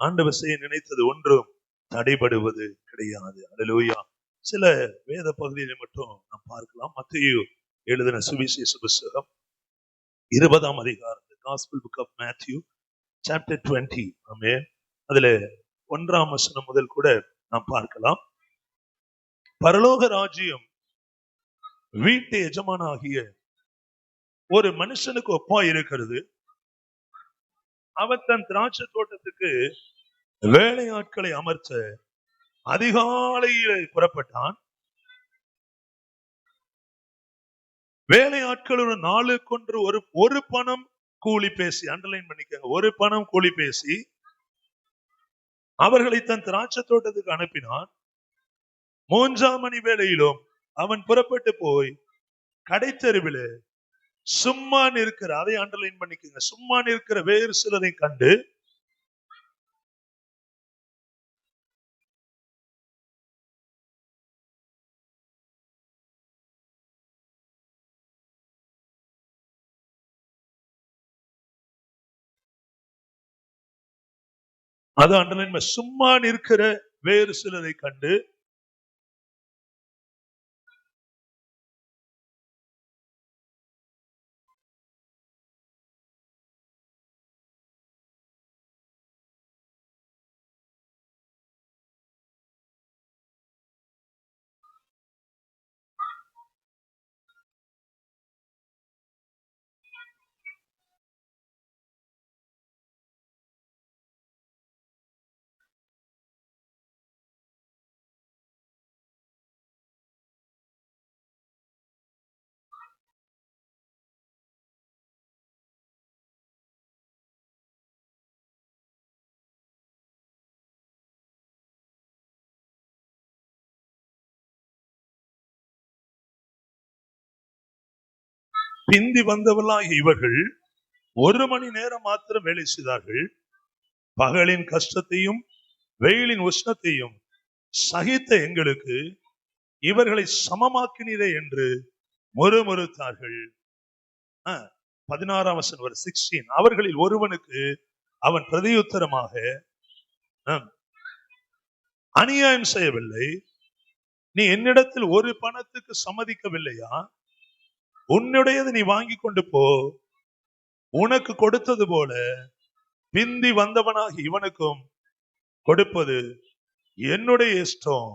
ஆண்டவர் செய்ய நினைத்தது ஒன்றும் தடைபடுவது கிடையாது. அல்லேலூயா. சில வேத பகுதியை மட்டும் நாம் பார்க்கலாம். மத்தேயு எழுதின சுவிசேஷ புத்தகம் 20ஆம் அதிகாரம், Gospel Book of Matthew chapter 20. ஆமென். அதுல 1ஆம் வசனம் முதல் கூட நாம் பார்க்கலாம். பரலோக ராஜ்யம் வீட்டு எஜமானாகிய ஒரு மனுஷனுக்கு ஒப்பா இருக்கிறது. அவன் தன் திராட்சை தோட்டத்துக்கு வேலையாட்களை அமர்த்த அதிகாலையிலே புறப்பட்டான். வேலையாட்களுடன் நாளுக்கொன்று ஒரு பணம் கூலி பேசி, அண்டர்லைன் பண்ணிக்கங்க, ஒரு பணம் கூலி பேசி அவர்களை தன் திராட்சை தோட்டத்துக்கு அனுப்பினான். 3ஆம் மணி வேளையிலும் அவன் புறப்பட்டு போய் கடைத்தெருவில் சும்மா நிற்கிற, அதை அண்டர்லைன் பண்ணிக்கங்க, சும்மா நிற்கிற வேறு சிலரை கண்டு அது அண்டர்லைன், சும்மா நிற்கிற வேறு சிலரை கண்டு பிந்தி வந்தவர்களாகிய இவர்கள் 1 மணி நேரம் மாத்திரம் வேலை செய்தார்கள். பகலின் கஷ்டத்தையும் வெயிலின் உஷ்ணத்தையும் சகித்த எங்களுக்கு இவர்களை சமமாக்கினீரே என்று முறுமுறுத்தார்கள். 16ஆம் வசனம் 16. அவர்களில் ஒருவனுக்கு அவன் பிரதியுத்தரமாக, அநியாயம் செய்யவில்லை, நீ என்னிடத்தில் ஒரு பணத்துக்கு சம்மதிக்கவில்லையா? உன்னுடையது நீ வாங்கி கொண்டு போ. உனக்கு கொடுத்தது போல பிந்தி வந்தவனாகி இவனுக்கும் கொடுப்பது என்னுடைய இஷ்டம்.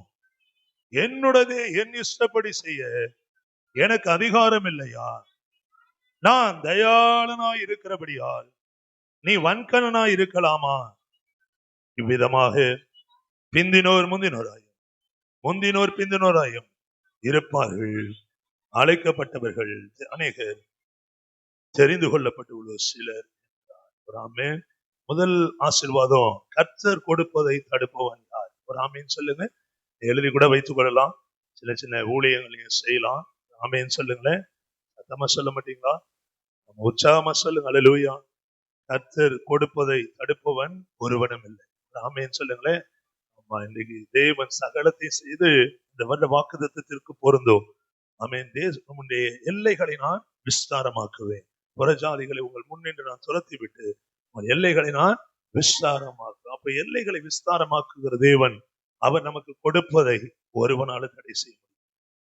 என்னுடையதே என் இஷ்டப்படி செய்ய எனக்கு அதிகாரம் இல்லையா? நான் தயாளனாய் இருக்கிறபடியால் நீ வன்கணனாய் இருக்கலாமா? இவ்விதமாக பிந்தினோர் முந்தினோராயும் முந்தினோர் பிந்தினோராயும் இருப்பார்கள். அழைக்கப்பட்டவர்கள் அநேகர், தெரிந்து கொள்ளப்பட்டுள்ள சிலர். ஆமென். முதல் ஆசீர்வாதம், கர்த்தர் கொடுப்பதை தடுப்பவன் யார்? ஒரு ஆமேன் சொல்லுங்க. எழுதி கூட வைத்துக் கொள்ளலாம். சின்ன சின்ன ஊழியங்களையும் செய்யலாம். ஆமேன் சொல்லுங்களேன். சத்தமா சொல்ல மாட்டீங்களா? உற்சாகமா சொல்லுங்க. அல்லேலூயா. கர்த்தர் கொடுப்பதை தடுப்பவன் ஒருவனும் இல்லை. ஆமேன் சொல்லுங்களேன். ஆமா, இன்னைக்கு தேவன் சகலத்தை செய்து இந்த வருட வாக்குத்தத்தத்திற்கு பொருந்தும். ஆமேன். தேவனுடைய எல்லைகளை நான் விஸ்தாரமாக்குவேன். புறஜாதிகளை உங்கள் முன்னின்று நான் துரத்தி விட்டு உங்கள் எல்லைகளை நான் விஸ்தாரமாக்குவேன். அப்ப எல்லைகளை விஸ்தாரமாக்குகிற தேவன், அவர் நமக்கு கொடுப்பதை ஒருவனாலும் தடை செய்ய முடியும்.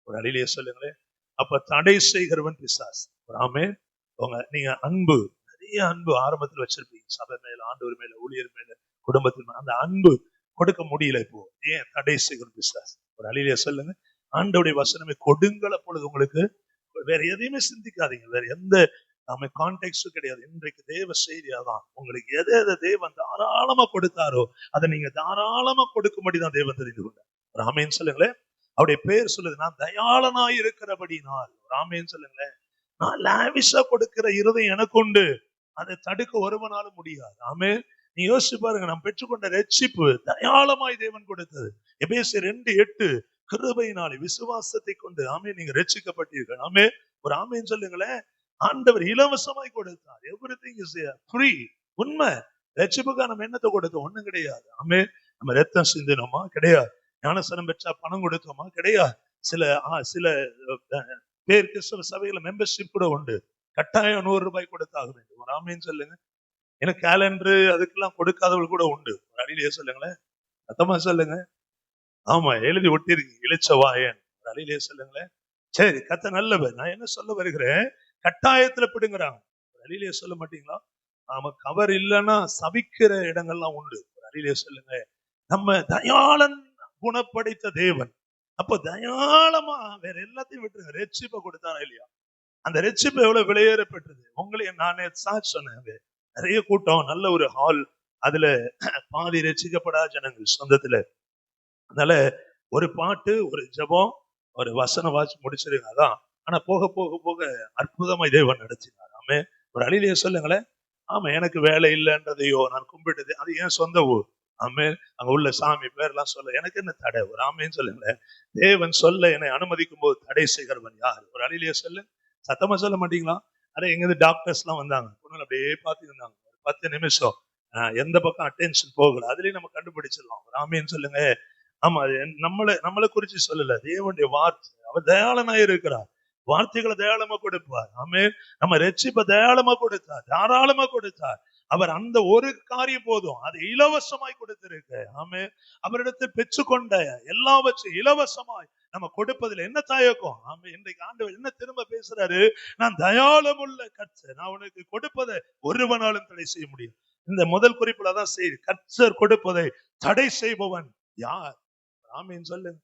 ஒரு அழிலே சொல்லுங்களேன். அப்ப தடை செய்கிறவன் பிசாசு. ஆமென். நீங்க அன்பு, நிறைய அன்பு ஆரம்பத்தில் வச்சிருப்பீங்க, சபை மேல, ஆண்டவர் மேல, ஊழியர் மேல, குடும்பத்தில் மேல. அந்த அன்பு கொடுக்க முடியல. இப்போ ஏன்? தடை செய்கிற பிசாசு. ஒரு அழிலே சொல்லுங்க. ஆண்டவருடைய வசனமே கொடுங்கள், அப்பொழுது உங்களுக்கு வேற எதையுமே சிந்திக்காதீங்க. வேற எந்த கான்டெக்ஸ்டும் கிடையாது. இன்றைக்கு தேவ செய்தியாதான் உங்களுக்கு எதை தேவன் தாராளமா கொடுத்தாரோ அதை நீங்க தாராளமா கொடுக்கும்படிதான் தேவன் தெரிந்து கொண்டார். ராமேன்னு சொல்லுங்களேன். அவருடைய பேர் சொல்லுது, நான் தயாளனாய் இருக்கிறபடினால். ராமேன்னு சொல்லுங்களேன். நான் லாவிஷா கொடுக்கிற இருதயம் எனக்கு உண்டு. அதை தடுக்க ஒருவனாலும் முடியாது. ஆமே. நீ யோசிச்சு பாருங்க, நாம் பெற்றுக்கொண்ட ரட்சிப்பு தயாளமாய் தேவன் கொடுத்தது. எபேசியர் 2:8, கிருபையினாலே விசுவாசத்தை கொண்டு ஆமே நீங்க ரட்சிக்கப்பட்டீர்கள். ஆமே. ஒரு ஆமேன்னு சொல்லுங்களேன். ஆண்டவர் இலவசமாய் கொடுத்தார். Everything is free. உண்மை. ரட்சிப்புக்காக நம்ம என்னத்தை கொடுத்தோம்? ஒண்ணும் கிடையாது. ஆமே. நம்ம ரத்தம் சிந்தினோமா? கிடையாது. ஞானஸ்நானம் பெற்றா பணம் கொடுத்தோமா? கிடையாது. சில பேர் கிறிஸ்தவ சபையில மெம்பர்ஷிப் கூட உண்டு. கட்டாயம் 100 ரூபாய் கொடுத்தாக வேண்டும். ஒரு ஆமேன்னு சொல்லுங்க. ஏன்னா கேலண்டரு அதுக்கெல்லாம் கொடுக்காதவர்கள் கூட உண்டு. ஒரு அழியிலேயே சொல்லுங்களேன், சத்தமா சொல்லுங்க. ஆமா, எழுதி ஒட்டிருக்கு இளிச்சவாயன். ஒரு அழியிலேயே சொல்லுங்களேன். சரி, கத்த நல்லவர். நான் என்ன சொல்ல வருகிறேன், கட்டாயத்துல பிடுங்குறாங்க. ஒரு அழியிலேயே சொல்ல மாட்டீங்களா? ஆமா, கவர் இல்லைன்னா சபிக்கிற இடங்கள்லாம் உண்டு. ஒரு அழியிலேயே சொல்லுங்க. நம்ம தயாளன் குணப்படைத்த தேவன். அப்ப தயாளமா வேற எல்லாத்தையும் விட்டுருங்க, ரட்சிப்பை கொடுத்தாரா இல்லையா? அந்த ரட்சிப்பு எவ்வளவு விலையேற பெற்றது. உங்களையும் நானே சாட்சி சொன்னாங்க. நிறைய கூட்டம், நல்ல ஒரு ஹால், அதுல பாதி ரட்சிக்கப்படாத ஜனங்கள் சொந்தத்துல. அதனால ஒரு பாட்டு, ஒரு ஜெபம், ஒரு வசனம் வாசி முடிச்சிருங்க, அதான். ஆனா போக போக போக அற்புதமா தேவன் நடத்தினார். ஆமே. ஒரு அழிலையே சொல்லுங்களேன். ஆமா, எனக்கு வேலை இல்லைன்றதையோ நான் கும்பிட்டது அது ஏன் சொந்த ஊர். ஆமே. அங்க உள்ள சாமி பேர்லாம் சொல்ல எனக்கு என்ன தடை? ஒரு ஆமேன்னு சொல்லுங்களேன். தேவன் சொல்ல என்னை அனுமதிக்கும் போது தடை செய்கிறவன் யார்? ஒரு அழிலையே சொல்லு. சத்தமா சொல்ல மாட்டீங்களா? அட, எங்க டாக்டர்ஸ் எல்லாம் வந்தாங்க, பொண்ணுங்க அப்படியே பார்த்துட்டு இருந்தாங்க. ஒரு 10 நிமிஷம் எந்த பக்கம் அட்டென்ஷன் போகல, அதுலயும் நம்ம கண்டுபிடிச்சிடலாம். ஒரு ஆமேன்னு சொல்லுங்க. ஆமா, அது நம்மளை குறிச்சு சொல்லல, தேவனுடைய வார்த்தை. அவர் தயாளனா இருக்கிறார். வார்த்தைகளை தயாளமா கொடுப்பார். ஆமே. நம்ம ரட்சிப்பை தயாளமா கொடுத்தார், தாராளமா கொடுத்தார். அவர் அந்த ஒரு காரியம் போதும், அது இலவசமாய் கொடுத்திருக்கு. ஆமே. அவரிடத்தில் பெற்றுக்கொண்ட எல்லாவற்றையும் இலவசமாய் நம்ம கொடுப்பதில் என்ன தயக்கம்? ஆமே. இன்றைக்கு ஆண்டவர் என்ன திரும்ப பேசுறாரு, நான் தயாளமுள்ள கர்த்தர், நான் உனக்கு கொடுப்பதை ஒருவனாலும் தடை செய்ய முடியும். இந்த முதல் குறிப்புல தான் செய்தி, கர்த்தர் கொடுப்பதை தடை செய்பவன் யார்? ஆமீன் சொல்லுங்க,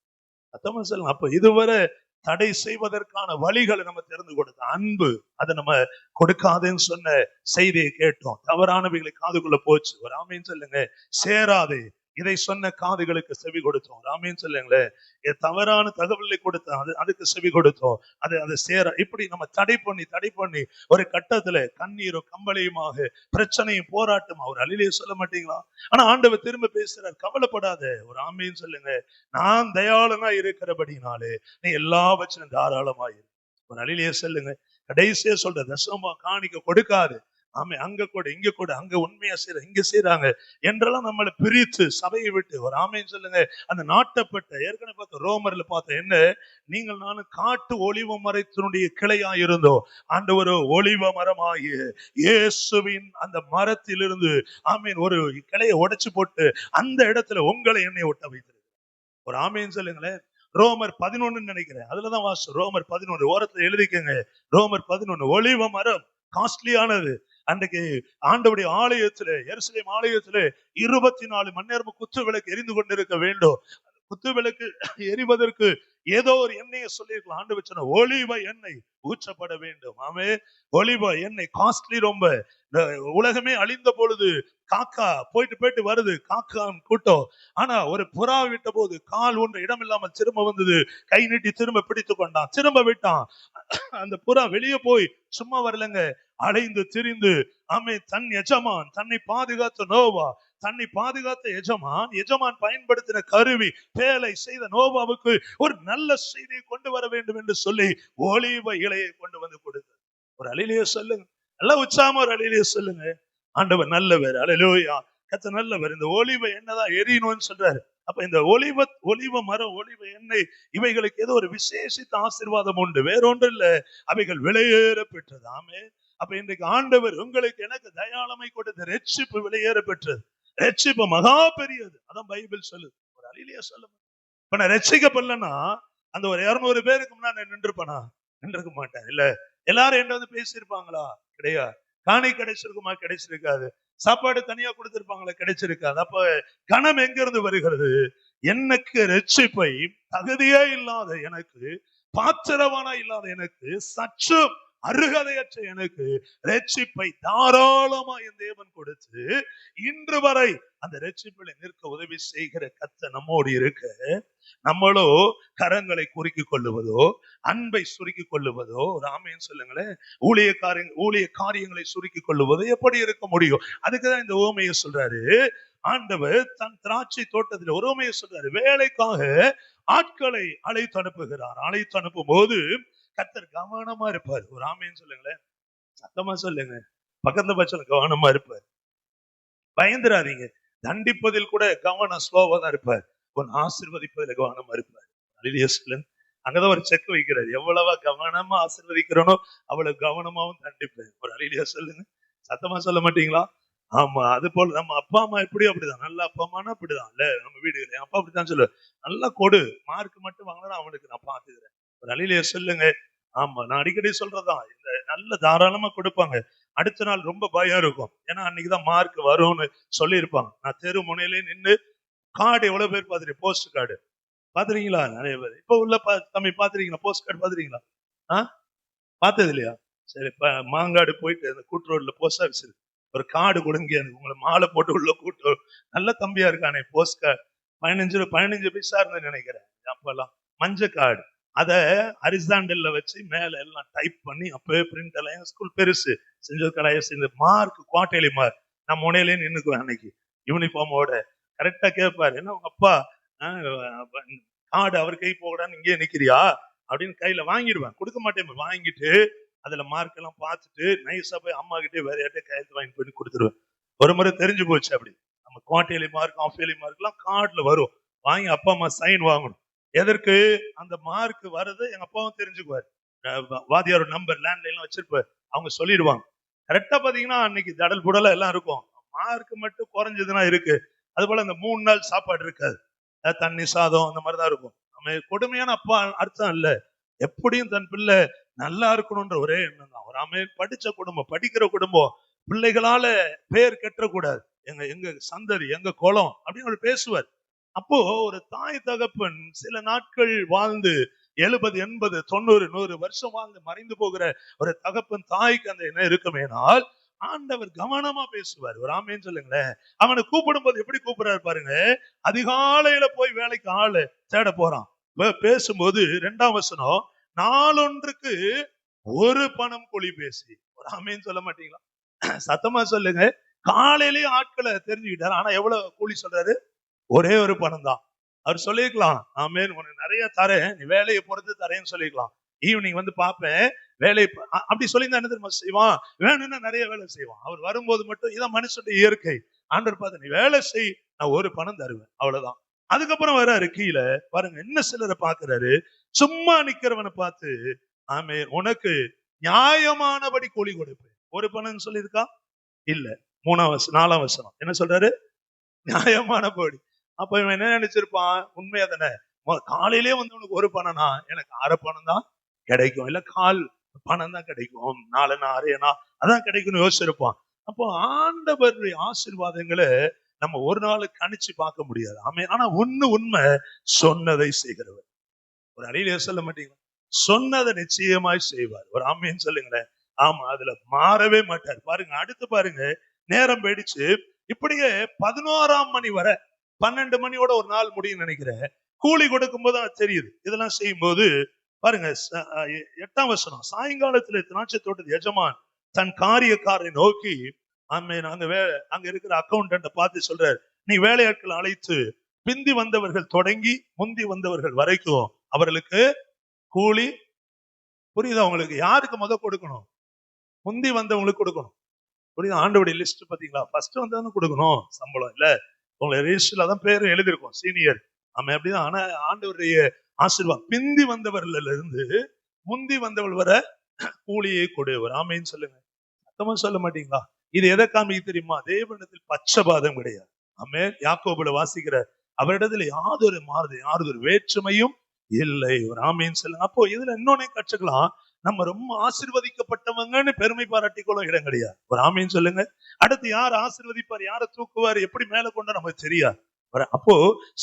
சத்தமா சொல்லுங்க. அப்ப இதுவரை தடை செய்வதற்கான வழிகளை நம்ம தெரிந்து கொடுத்த அன்பு, அதை நம்ம கொடுக்காதுன்னு சொன்ன செய்தியை கேட்டோம். தவறானவைகளை காதுக்குள்ள போச்சு. ஒரு ஆமீன் சொல்லுங்க. சேராதே, இதை சொன்ன காதுகளுக்கு செவி கொடுத்தோம். ஆமீன் சொல்லுங்களேன். தவறான தகவலை கொடுத்தோம், அதுக்கு செவி கொடுத்தோம். அது சேர இப்படி நம்ம தடை பண்ணி ஒரு கட்டத்துல கண்ணீரும் கம்பளையுமாக, பிரச்சனையும் போராட்டமா. ஒரு அழிலையை சொல்ல மாட்டீங்களா? ஆனா ஆண்டவர் திரும்ப பேசுறார், கவலைப்படாத. ஒரு ஆமீன் சொல்லுங்க. நான் தயாளனா இருக்கிறபடினாலே நீ எல்லாவற்றிலும் தாராளமா இரு. ஒரு அழிலையே சொல்லுங்க. கடைசியா சொல்ற, தசமா காணிக்க கொடுக்காது. ஆமே, அங்க கூட இங்க கூட, அங்க உண்மையா செய்யற இங்க செய்யறாங்க என்றெல்லாம் நம்மளை பிரித்து சபையை விட்டு. ஒரு ஆமேன்னு சொல்லுங்க. அந்த நாட்டப்பட்ட, ஏற்கனவே பார்த்த ரோமர்ல பார்த்த என்ன, நீங்கள் நானும் காட்டு ஒலிவ மரத்தினுடைய கிளையா இருந்தோம். ஆண்டவர் ஒலிவ மரமாகிய இயேசுவின் அந்த மரத்திலிருந்து ஆமீன் ஒரு கிளையை உடைச்சு போட்டு அந்த இடத்துல உங்களை என்னை ஒட்ட வைத்திருக்கு. ஒரு ஆமேன்னு சொல்லுங்களேன். ரோமர் 11 நினைக்கிறேன், அதுலதான் வாசம். ரோமர் 11 ஓரத்துல எழுதிக்கங்க. ரோமர் 11 ஒலிவ மரம் காஸ்ட்லியானது. அன்றைக்கு ஆண்டவருடைய ஆலயத்துல, எருசலேம் ஆலயத்துல 24 மணி நேரம் குத்து விளக்கு எரிந்து கொண்டிருக்க வேண்டும். குத்து விளக்கு எரிவதற்கு ஏதோ ஒரு எண்ணெயை சொல்லியிருக்கலாம். ஆண்டவர் சொன்ன ஒலிவ எண்ணெய் ஊற்றப்பட வேண்டும். ஆமே. ஒலிவ எண்ணெய் காஸ்ட்லி ரொம்ப. உலகமே அழிந்த பொழுது காக்கா போயிட்டு வருது, காக்கா கூட்டம். ஆனா ஒரு புறா விட்ட போது கால் ஒன்று இடம் இல்லாமல் திரும்ப வந்தது. கை நீட்டி திரும்ப பிடித்து கொண்டான், திரும்ப விட்டான். அந்த புறா வெளியே போய் சும்மா வரலங்க, அலைந்து திரிந்து. ஆமே. தன் எஜமான் தன்னை பாதுகாத்த நோவா, தன்னை பாதுகாத்த எஜமான் பயன்படுத்தின கருவி, வேலை செய்த நோவாவுக்கு ஒரு நல்ல செய்தியை கொண்டு வர வேண்டும் என்று சொல்லி ஒலிவ இலையை கொண்டு வந்து கொடுத்தார். ஒரு அழிலையே சொல்லுங்க, நல்லா உச்சாம ஒரு அழிலையே சொல்லுங்க. ஆண்டவர் நல்லவர். அல்லேலூயா. கர்த்தர் நல்லவர். இந்த ஒலிவ என்னதான் எரியணும்னு சொல்றாரு. அப்ப இந்த ஒலிவ மரம், ஒலிவ எண்ணெய், இவைகளுக்கு ஏதோ ஒரு விசேஷித்த ஆசீர்வாதம் உண்டு, வேறொன்று இல்ல. அவைகள் விலையேற பெற்றது. ஆமே. அப்ப இன்றைக்கு ஆண்டவர் உங்களுக்கு எனக்கு தயாளமை கொடுத்த ரட்சிப்பு விலையேற பெற்றது. ரட்சிப்பு மகா பெரியது. அதான் பைபிள் சொல்லுது. ஒரு அழிலையா சொல்லுங்க. இப்ப நான் ரட்சிக்கப்படலன்னா அந்த ஒரு 200 பேருக்கு முன்னாடி நின்றுப்பனா? நின்றுக்க மாட்டேன். இல்ல, எல்லாரும் என்ன வந்து பேசியிருப்பாங்களா? கிடையாது. காணி கிடைச்சிருக்குமா? கிடைச்சிருக்காது. சாப்பாடு தனியா கொடுத்திருப்பாங்களா? கிடைச்சிருக்காது. அப்ப கணம் எங்க இருந்து வருகிறது? எனக்கு ரட்சிப்பை தகுதியே இல்லாத எனக்கு, பாத்திரவானா இல்லாத எனக்கு, சற்று அருகதையற்ற எனக்கு ரட்சிப்பை தாராளமா என் தேவன் கொடுத்து இன்று வரை அந்த ரட்சிப்பில் நிற்க உதவி செய்கிற கர்த்தர் நம்மோடு இருக்க, நம்மளோ கரங்களை குறுக்கிக் கொள்ளுவதோ, அன்பை சுருக்கிக் கொள்ளுவதோ, ஒரு ஆமேன்னு சொல்லுங்களேன், ஊழிய காரியங்களை சுருக்கிக் கொள்ளுவதோ எப்படி இருக்க முடியும்? அதுக்குதான் இந்த ஓமையை சொல்றாரு. ஆண்டவர் தன் திராட்சை தோட்டத்தில் ஒரு ஓமையை சொல்றாரு. வேலைக்காக ஆட்களை அழைத்து அனுப்புகிறார். அழைத்து அனுப்பும் போது கர்த்தர் கவனமா இருப்பார். ஒரு ஆமேன்னு சொல்லுங்களேன், சத்தமா சொல்லுங்க. பக்கத்துல பட்சம் கவனமா இருப்பார். பயந்துராதீங்க. தண்டிப்பதில் கூட கவனம் ஸ்லோவா தான் இருப்பார். உன் ஆசீர்வதிப்பதில் கவனமா இருப்பார். அல்லேலூயா சொல்லுங்க. அங்கதான் ஒரு செக் வைக்கிறார். எவ்வளவா கவனமா ஆசீர்வதிக்கிறனோ அவ்வளவு கவனமாவும் தண்டிப்பேன். ஒரு அல்லேலூயா சொல்லுங்க. சத்தமா சொல்ல மாட்டீங்களா? ஆமா, அது போல நம்ம அப்பா அம்மா எப்படியோ அப்படிதான். நல்ல அப்பா அம்மானா அப்படிதான் இல்ல, நம்ம வீடுகள் என் அப்பா அப்படித்தான் சொல்லுவார். நல்லா கொடு, மார்க் மட்டும் வாங்கினா அவனுக்கு நான் பாத்துக்கிறேன். ஒரு அழியிலே சொல்லுங்க. ஆமா, நான் அடிக்கடி சொல்றதுதான். இந்த நல்ல தாராளமா கொடுப்பாங்க. அடுத்த நாள் ரொம்ப பயம் இருக்கும். ஏன்னா அன்னைக்குதான் மார்க் வரும்னு சொல்லியிருப்பாங்க. நான் தெரு முனையிலே நின்னு கார்டு எவ்வளவு பேர் பாத்துருக்கீங்க? Post card பாத்துறீங்களா? நிறைய பேர். இப்ப உள்ள தம்பி பாத்துறீங்களா? Post card பாத்துறீங்களா? பார்த்தது இல்லையா? சரி, மாங்காடு போயிட்டு அந்த கூட்டு ரோட்ல போஸ்ட் ஆபீஸ் இருக்கு. ஒரு கார்டு கொடுங்க, எனக்கு உங்களை மாலை போட்டு உள்ள கூட்டு. நல்ல தம்பியா இருக்கானே, போஸ்ட் கார்டு 15 பைசா இருந்து நினைக்கிறேன் அப்பெல்லாம். மஞ்ச கார்டு அத ஹரிசாண்டல்ல வச்சு மேல எல்லாம் டைப் பண்ணி அப்பவே பிரிண்ட் எல்லாம். ஸ்கூல் பெருசு செஞ்சது கடாயம் செஞ்ச மார்க் குவார்டர்லி மார்க். நான் முனையிலே நின்னுக்குவேன் அன்னைக்கு யூனிஃபார்மோட. கரெக்டா கேட்பாரு, என்ன உங்க அப்பா கார்டு அவர் கை போகடான்னு இங்கே நிக்கிறியா அப்படின்னு கையில வாங்கிடுவேன். கொடுக்க மாட்டேன், வாங்கிட்டு அதுல மார்க் எல்லாம் பார்த்துட்டு நைஸா போய் அம்மா கிட்டே வேற யார்ட்டே கையெழுத்து வாங்கி போய் கொடுத்துருவேன். ஒரு முறை தெரிஞ்சு போச்சு அப்படி. நம்ம quarterly mark half yearly mark எல்லாம் கார்டுல வரும். வாங்கி அப்பா அம்மா சைன் வாங்கணும். எதற்கு? அந்த மார்க் வருது எங்க அப்பாவும் தெரிஞ்சுக்குவாரு. வாதியாரோட நம்பர் லேண்ட்லைன் வச்சிருப்பாரு, அவங்க சொல்லிடுவாங்க. கரெக்டா பாத்தீங்கன்னா அன்னைக்கு தடல் புடலா எல்லாம் இருக்கும். மார்க் மட்டும் குறைஞ்சதுன்னா இருக்கு. அது போல அந்த 3 நாள் சாப்பாடு இருக்காது. தண்ணி சாதம் அந்த மாதிரிதான் இருக்கும். நம்ம கொடுமையான அப்பா அர்த்தம் இல்ல. எப்படியும் தன் பிள்ளை நல்லா இருக்கணும்ன்ற ஒரே எண்ணம் தான். ஒரு படிச்ச குடும்பம், படிக்கிற குடும்பம், பிள்ளைகளால பேர் கெட்டக்கூடாது, எங்க எங்க சந்ததி, எங்க குலம் அப்படின்னு அவர் பேசுவார். அப்போ ஒரு தாய் தகப்பன் சில நாட்கள் வாழ்ந்து 70, 80, 90, 100 வருஷம் வாழ்ந்து மறைந்து போகிற ஒரு தகப்பன் தாய்க்கு அந்த என்ன இருக்குமேனால் ஆண்டவர் கவனமா பேசுவார். ஒரு ஆமேன்னு சொல்லுங்களேன். அவனை கூப்பிடும் போது எப்படி கூப்பிடுறாரு பாருங்க. அதிகாலையில போய் வேலைக்கு ஆளு தேட போறான். பேசும்போது 2ஆம் வசனம், நாளொன்றுக்கு 1 பணம் கூலி பேசி. ஒரு ஆமேன்னு சொல்ல மாட்டீங்களா? சத்தமா சொல்லுங்க. காலையிலேயே ஆட்களை தெரிஞ்சுக்கிட்டாரு. ஆனா எவ்வளவு கூலி சொல்றாரு? ஒரே 1 பணம் தான். அவர் சொல்லிருக்கலாம், ஆமேன் உனக்கு நிறைய தரேன், நீ வேலையை பொறுத்து தரேன்னு சொல்லிருக்கலாம். ஈவினிங் வந்து பாப்பேன் வேலை. அப்படி சொல்லி தான் என்ன தெரியுமா செய்வான்? வேணும்னா நிறைய வேலை செய்வான். அவர் வரும்போது மட்டும் இதான் மனுஷனுடைய இயற்கை. ஆண்டவர் பார்த்து, நீ வேலை செய், நான் 1 பணம் தருவேன், அவ்வளவுதான். அதுக்கப்புறம் வர்றாரு கீழே பாருங்க, என்ன சிலரை பாக்குறாரு. சும்மா நிக்கிறவனை பார்த்து, ஆமே உனக்கு நியாயமானபடி கூலி கொடுப்பேன். 1 பணம் சொல்லியிருக்கா? இல்ல. 4ஆம் வசனம் என்ன சொல்றாரு? நியாயமானபடி. அப்ப இவன் என்ன நினைச்சிருப்பான்? உண்மையா தானே, காலையிலேயே வந்து உனக்கு 1 பணம்னா எனக்கு 1/2 பணம் தான் கிடைக்கும், இல்ல 1/4 பணம் தான் கிடைக்கும், 4 அரையனா அதான் கிடைக்கும்னு யோசிச்சிருப்பான். அப்போ ஆண்டவருடைய ஆசீர்வாதங்களை நம்ம ஒரு நாள் கணிச்சு பார்க்க முடியாது. ஆனா ஒண்ணு உண்மை, சொன்னதை செய்கிறவர். ஒரு அழியிலே சொல்ல மாட்டீங்களா? சொன்னதை நிச்சயமாய் செய்வார். ஒரு ஆமேன்னு சொல்லுங்களேன். ஆமா, அதுல மாறவே மாட்டார். பாருங்க, அடுத்து பாருங்க, நேரம் போயிடுச்சு. இப்படியே 11ஆம் மணி வரை, 12 மணியோட ஒரு நாள் முடியும் நினைக்கிறேன். கூலி கொடுக்கும் போது தெரியுது இதெல்லாம் செய்யும் போது. பாருங்க 8ஆம் வசனம், சாயங்காலத்துல திராட்சை தோட்டத்து எஜமான் தன் காரியக்காரரை நோக்கி, அங்க இருக்கிற அக்கௌண்டன்ட பார்த்து சொல்றாரு, நீ வேலையாட்கள் அழைத்து பிந்தி வந்தவர்கள் தொடங்கி முந்தி வந்தவர்கள் வரைக்கும் அவர்களுக்கு கூலி. புரியுதா உங்களுக்கு? யாருக்கு கொடுக்கணும்? முந்தி வந்தவங்களுக்கு கொடுக்கணும். புரியுதா? ஆண்டவருடைய லிஸ்ட் பாத்தீங்களா? ஃபர்ஸ்ட் வந்தவங்க கொடுக்கணும் சம்பளம். இல்ல உங்களை ரெஜிஸ்டர்ல தான் பேரு எழுதிருக்கும், சீனியர். ஆமா, அப்படிதான். ஆனா ஆண்டவருடைய ஆசீர்வாதம் பிந்தி வந்தவர்கள் இருந்து முந்தி வந்தவள் வர கூலியை கொடுவர். ஆமைன்னு சொல்லுங்க. சத்தமா சொல்ல மாட்டீங்களா? இது எதை காமிக்க தெரியுமா? தேவனிடத்தில் பட்சபாதம் கிடையாது. ஆமே, யாக்கோபுல வாசிக்கிற அவரிடத்துல யாதொரு மாறுது, யாதொரு வேற்றுமையும் இல்லை. ஒரு ஆமைன்னு சொல்லுங்க. அப்போ இதுல இன்னொன்னு கற்றுக்கலாம், நம்ம ரொம்ப ஆசீர்வதிக்கப்பட்டவங்கன்னு பெருமை பாராட்டிக்கொள்ள இடம் கிடையாது. ஒரு ஆமைன்னு சொல்லுங்க. அடுத்து யார் ஆசீர்வதிப்பார், யாரை தூக்குவார், எப்படி மேல கொண்டு நமக்கு தெரியாது. அப்போ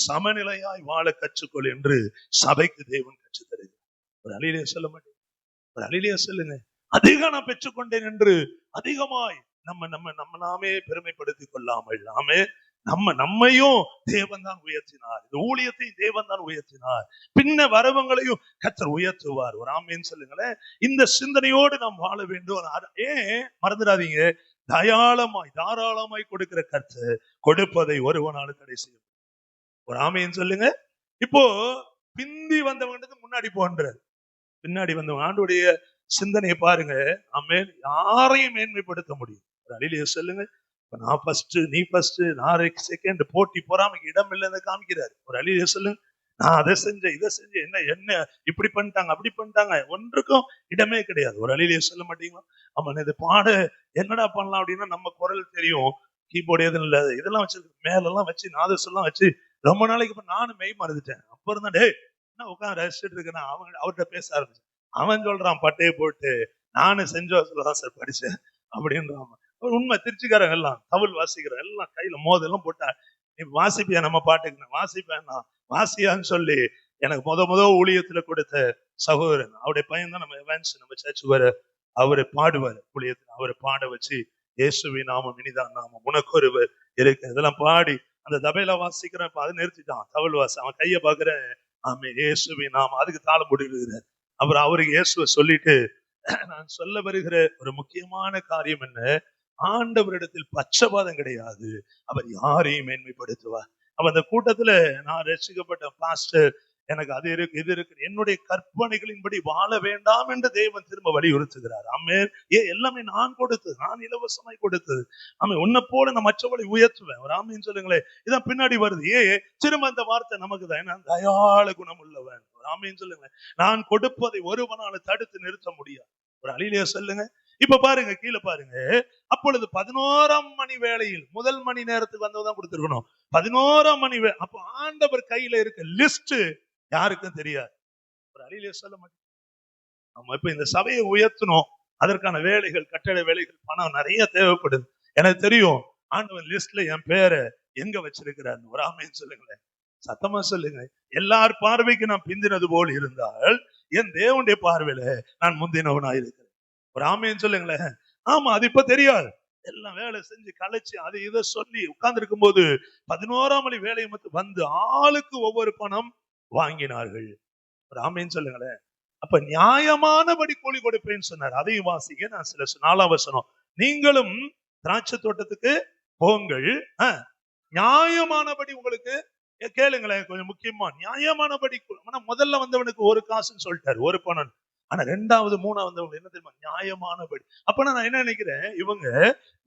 சமநிலையாய் வாழ கற்றுக்கொள் என்று சபைக்கு தேவன் கற்றுத் தருகிறார். ஒரு அழியிலே சொல்ல மாட்டேன், ஒரு அழியிலே சொல்லுங்க. அதிகம் நான் பெற்றுக்கொண்டேன் என்று அதிகமாய் நம்ம நம்ம நம்ம நாமே பெருமைப்படுத்திக் கொள்ளாமல், நம்மையும் தேவன் தான் உயர்த்தினார். இந்த ஊழியத்தை தேவன் தான் உயர்த்தினார். பின்ன வரவங்களையும் கர்த்தர் உயர்த்துவார். ஒரு ஆமேன்னு சொல்லுங்களேன். இந்த சிந்தனையோடு நாம் வாழ வேண்டும். ஏன் மறந்துடாதீங்க, தாராளமாய் கொடுக்கிற கர்த்தர் கொடுப்பதை ஒருவனாலும் தடை செய்யும். ஒரு ஆமேன்னு சொல்லுங்க. இப்போ பிந்தி வந்தவங்க முன்னாடி போன்றார். பின்னாடி வந்தவங்க ஆண்டுடைய சிந்தனையை பாருங்க. ஆமேன். யாரையும் மேன்மைப்படுத்த முடியும். ஒரு அழியிலே சொல்லுங்க. நான் ஃபர்ஸ்ட், நீ ஃபர்ஸ்ட், நான் செகண்ட், போட்டி பொறாமைக்கு இடம் இல்லைன்னு காமிக்கிறாரு. ஒரு அழியிலே சொல்லுங்க. நான் அதை செஞ்சேன், இதை செஞ்சேன், என்ன இப்படி பண்ணிட்டாங்க, அப்படி பண்ணிட்டாங்க, ஒன்றுக்கும் இடமே கிடையாது. ஒரு அழியிலே சொல்ல மாட்டீங்களா? ஆமா, இது பாட என்னடா பண்ணலாம் அப்படின்னா நம்ம குரல் தெரியும், கீபோர்டு எதுவும் இல்ல, இதெல்லாம் வச்சிருக்கு மேலெல்லாம் வச்சு நாதஸ்வரம் வச்சு ரொம்ப நாளைக்கு அப்புறம் நானும் மெய் மறந்துட்டேன். அப்ப இருந்தா டேய் என்ன உட்காந்து ரசிச்சுட்டு இருக்கேன். அவர்கிட்ட பேச ஆரம்பிச்சேன். அவன் சொல்றான் பட்டையை போட்டு, நானும் செஞ்ச தான் சார் படிச்சேன் அப்படின்றான். உண்மை, திருச்சிக்காரங்க எல்லாம் தவில் வாசிக்கிற எல்லாம் கையில மோதெல்லாம் போட்டா, நீ வாசிப்பியா நம்ம பாட்டுக்கு? வாசிப்பேன் நான். வாசியான்னு சொல்லி எனக்கு முத ஊழியத்துல கொடுத்த சகோதரன், அவருடைய பையன் தான் நம்ம எவன்ஸ், நம்ம சர்ச்சுக்கு வர, அவரை பாடுவார் ஊழியத்துல. அவரை பாட வச்சு இயேசுவின் நாமம் இனிதான் நாமம் உனக்கு ஒருவர் இருக்கு இதெல்லாம் பாடி அந்த தபையில வாசிக்கிறேன். இப்ப அதை நிறுத்திட்டான், தவில் வாசி. அவன் கைய பாக்குறேன், ஆமே இயேசுவின் நாமம், அதுக்கு தாளம் போட்டுருக்கிறார். அப்புறம் அவருக்கு இயேசுவை சொல்லிட்டு, நான் சொல்ல வருகிற ஒரு முக்கியமான காரியம் என்ன, ஆண்டவரிடத்தில் பட்சபாதம் கிடையாது, அவர் யாரையும் மேன்மைப்படுத்துவார். அப்ப அந்த கூட்டத்துல நான் ரசிக்கப்பட்ட பாஸ்டர், எனக்கு அது இருக்கு இது இருக்கு, என்னுடைய கற்பனைகளின்படி வாழ வேண்டாம் என்று தேவன் திரும்ப வலியுறுத்துகிறார். ஆமென். எல்லாமே நான் கொடுத்தது, நான் இலவசமாய் கொடுத்தது. ஆமே, உன்னை போல நான் மற்றவளை உயர்த்துவேன். ஒரு ஆமீன் சொல்லுங்களேன். இதான் பின்னாடி வருது. திரும்ப அந்த வார்த்தை நமக்கு தான், ஏன்னா தயாள குணம் உள்ளவன். ஒரு ஆமீன் சொல்லுங்களேன். நான் கொடுப்பதை ஒருவனால தடுத்து நிறுத்த முடியாது. ஒரு அழிலையா சொல்லுங்க. இப்ப பாருங்க, கீழே பாருங்க. அப்பொழுது 11ஆம் மணி வேளையில், முதல் மணி நேரத்துக்கு வந்ததான் கொடுத்திருக்கணும். 11ஆம் மணி அப்ப ஆண்டவர் கையில இருக்க லிஸ்ட் யாருக்கும் தெரியாது. ஒரு அழிலையா சொல்ல மாட்டேன். நம்ம இப்ப இந்த சபையை உயர்த்தணும், அதற்கான வேலைகள், கட்டட வேலைகள், பணம் நிறைய தேவைப்படுது. எனக்கு தெரியும் ஆண்டவர் லிஸ்ட்ல என் பேரை எங்க வச்சிருக்கிறார். ஒரு ஆமீன் சொல்லுங்களேன். சத்தமா சொல்லுங்க. எல்லார் பார்வைக்கு நான் பிந்தினது போல் இருந்தால், என் தேவனுடைய பார்வையில நான் முந்தினவனாயிருக்கிறேன். ஒரு ஆமீன் சொல்லுங்களேன். ஆமா, அது இப்ப தெரியாது. எல்லாம் வேலை செஞ்சு கலைச்சு அது இதை சொல்லி உட்கார்ந்து இருக்கும் போது 11ஆம் மணி வேலையை மட்டும் வந்து ஆளுக்கு ஒவ்வொரு பணம் வாங்கினார்கள். ஒரு ஆமீன் சொல்லுங்களேன். அப்ப நியாயமானபடி கூலி கொடுப்பேன்னு சொன்னார். அதையும் வாசிங்க. நான் சில 4ஆம் வசனம், நீங்களும் திராட்சை தோட்டத்துக்கு போங்கள், நியாயமானபடி உங்களுக்கு கேளுங்களேன். கொஞ்சம் முக்கியமா, நியாயமானபடி. முதல்ல வந்தவனுக்கு ஒரு காசுன்னு சொல்லிட்டாரு, ஒரு பணம். ஆனா 2வது 3வது வந்தவங்க என்ன தெரியுமா, நியாயமானபடி. அப்ப நான் என்ன நினைக்கிறேன், இவங்க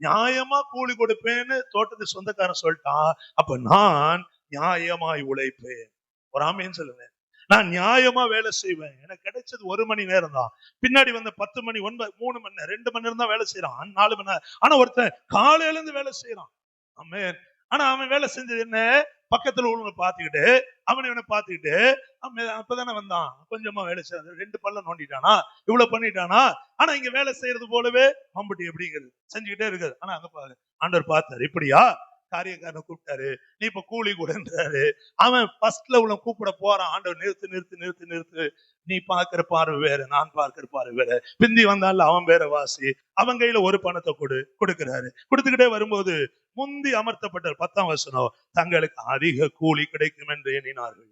நியாயமா கூலி கொடுப்பேன்னு தோட்டத்து சொந்தக்காரன் சொல்லிட்டான். அப்ப நான் நியாயமாய் உழைப்பேன். ஒரு ஆமீன் சொல்லுங்க. நான் நியாயமா வேலை செய்வேன். எனக்கு கிடைச்சது 1 மணி நேரம் தான். பின்னாடி வந்த 10 மணி 9 3 மணி நேரம் 2 மணி நேரம் தான் வேலை செய்யறான், 4 மணி நேரம். ஆனா ஒருத்தன் காலையில இருந்து வேலை செய்யறான். ஆமென். ஆனா அவன் வேலை செஞ்சது என்ன, பக்கத்துல உள்ளவனை பார்த்துக்கிட்டு, அவனை இவனை பார்த்துக்கிட்டு, அப்பதானே வந்தான், கொஞ்சமா வேலை செய்ய 2 பல்ல நோண்டிட்டானா, இவ்வளவு பண்ணிட்டானா. ஆனா இங்க வேலை செய்யறது போலவே மம்பட்டி எப்படிங்கிறது செஞ்சுக்கிட்டே இருக்குது. ஆனா அங்க பாரு, ஆண்டவர் பார்த்தாரு, இப்படியா காரியக்காரனை கூப்பிட்டாரு, நீ இப்ப கூலி கூடன்றாரு. அவன் ஃபர்ஸ்ட்ல உள்ள கூப்பிட போறான். ஆண்டவர் நிறுத்து நிறுத்து நிறுத்து நிறுத்து, நீ பார்க்கிற பார்வை வேற, நான் பார்க்கிற பார்வை வேற. பிந்தி வந்தால அவன் வேற வாசி, அவன் கையில ஒரு பணத்தை கொடுக்கிறாரு. கொடுத்துக்கிட்டே வரும்போது முந்தி அமர்த்தப்பட்ட 10ஆம் வசனம், தங்களுக்கு அதிக கூலி கிடைக்கும் என்று எண்ணினார்கள்.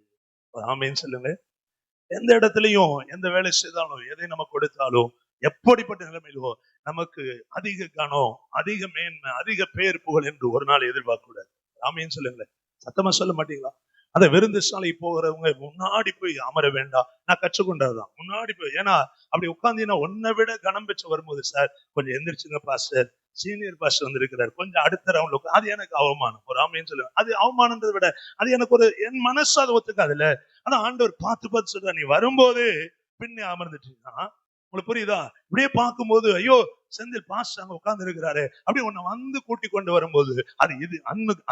ஆமீன் சொல்லுங்க. எந்த இடத்துலயும் எந்த வேலை செய்தாலும், எதை நம்ம கொடுத்தாலும், எப்படிப்பட்ட நிலைமையிலோ நமக்கு அதிக கனம், அதிக மேன்மை, அதிக பேர் புகழ் என்று ஒரு நாள் எதிர்பார்க்க கூடாது. ஆமீன் சொல்லுங்களேன். சத்தமா சொல்ல மாட்டீங்களா? அந்த விருந்து சாலை போகிறவங்க முன்னாடி போய் அமர வேண்டாம். நான் கற்றுக்கொண்டதுதான். முன்னாடி போய், ஏன்னா அப்படி உட்கார்ந்தீங்கன்னா உன்னை விட கனம் பெற்று வரும்போது, சார் கொஞ்சம் எந்திரிச்சுங்க பாஸ்டர், சீனியர் பாஸ்டர் வந்திருக்கிறார், கொஞ்சம் அடுத்த ரவுண்ட்ல, அது எனக்கு அவமானம். ஒரு ஆமீன் சொல்லுவேன். அது அவமானன்றதை விட அது எனக்கு ஒரு, என் மனசு அதை ஒத்துக்காதுல்ல. ஆனா ஆண்டவர் பார்த்து சொல்ற, நீ வரும்போது பின்னே அமர்ந்துட்டீங்கன்னா, உங்களுக்கு புரியுதா? இப்படியே பார்க்கும்போது, ஐயோ செந்தில் பாஸ்டர் அங்க உட்கார்ந்து இருக்கிறாரு, அப்படியே உன்னை வந்து கூட்டி கொண்டு வரும்போது அது இது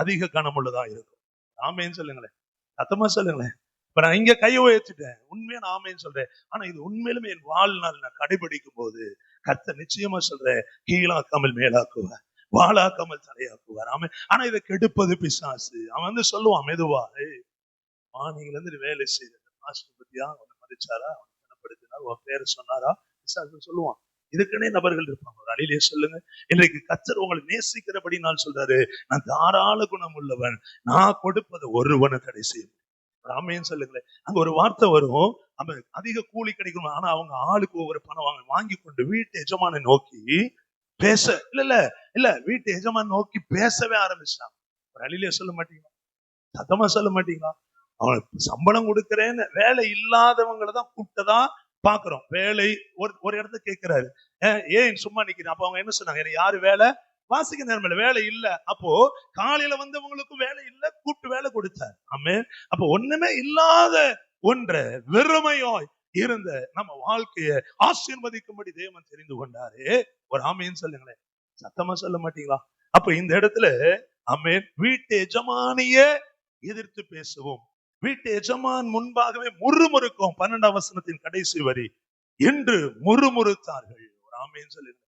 அதிக கனமுள்ளதா இருக்கும். ஆமேன்னு சொல்லுங்களேன். சத்தமா சொல்லுங்களேன். இப்ப நான் இங்க கையை உயர்த்திட்டேன், உண்மையா நான் ஆமேன்னு சொல்றேன். ஆனா இது உண்மையிலுமே என் வாழ்நாள் நான் கடைபிடிக்கும் போது கர்த்தர் நிச்சயமா சொல்றேன், கீழாக்காமல் மேலாக்குவார், வாழாக்காமல் தலையாக்குவார். ஆமே. ஆனா இதை கெடுப்பது பிசாசு. அவன் வந்து சொல்லுவான் மெதுவா, மார்னிங்ல இருந்து வேலை செய்யற மாஸ்டர் பத்தியா, அவனை மதிச்சாரா, அவனை குணப்படுத்தினார், உன் பேரை சொன்னாரா, பிசாசு சொல்லுவான். இதுக்குன்னே நபர்கள் இருப்பாங்க. ஒரு அழிலே சொல்லுங்க, இன்றைக்கு கர்த்தர் உங்களை நேசிக்கிறபடி நான் சொல்றாரு, நான் தாராள குணம் உள்ளவன், நான் கொடுப்பது ஒருவனை தடை செய்யும். ஆமேன்னு சொல்லுங்களேன். அங்க ஒரு வார்த்தை வரும், நம்ம அதிக கூலி கிடைக்கணும், ஆனா அவங்க ஆளுக்கு ஒவ்வொரு பணம் வாங்கி கொண்டு வீட்டு எஜமானை நோக்கி பேச, இல்ல வீட்டு எஜமான நோக்கி பேசவே ஆரம்பிச்சாங்க. ஒரு அழிலே சொல்ல மாட்டீங்களா? சத்தமா சொல்ல மாட்டீங்களா? அவனுக்கு சம்பளம் கொடுக்கிறேன்னு வேலை இல்லாதவங்களை தான் கூப்பிட்டதான் பாக்குறோம். வேலை ஒரு இடத்துல கேட்கிறாரு, ஏன் சும்மா நிக்கிறேன்? அப்ப அவங்க என்ன சொன்னாங்க, யாரு வேலை வாசிக்க நேரம் வேலை இல்ல. அப்போ காலையில வந்தவங்களுக்கும் வேலை இல்ல, கூப்பிட்டு வேலை கொடுத்தார். ஆமே. அப்ப ஒண்ணுமே இல்லாத ஒன்றை வெறுமையாய் இருந்த நம்ம வாழ்க்கையை ஆசீர்வதிக்கும்படி தேவன் தெரிந்து கொண்டாரே. ஒரு ஆமேன்னு சொல்லுங்களேன். சத்தமா சொல்ல மாட்டீங்களா? அப்ப இந்த இடத்துல ஆமென், வீட்டு எஜமானிய எதிர்த்து பேசுவோம். வீட்டு எஜமான் முன்பாகவே முறுமுறுக்கும். 12ஆம் வசனத்தின் கடைசி வரி, என்று முறுமுறுத்தார்கள். ஒரு ஆமென் சொல்லுங்க.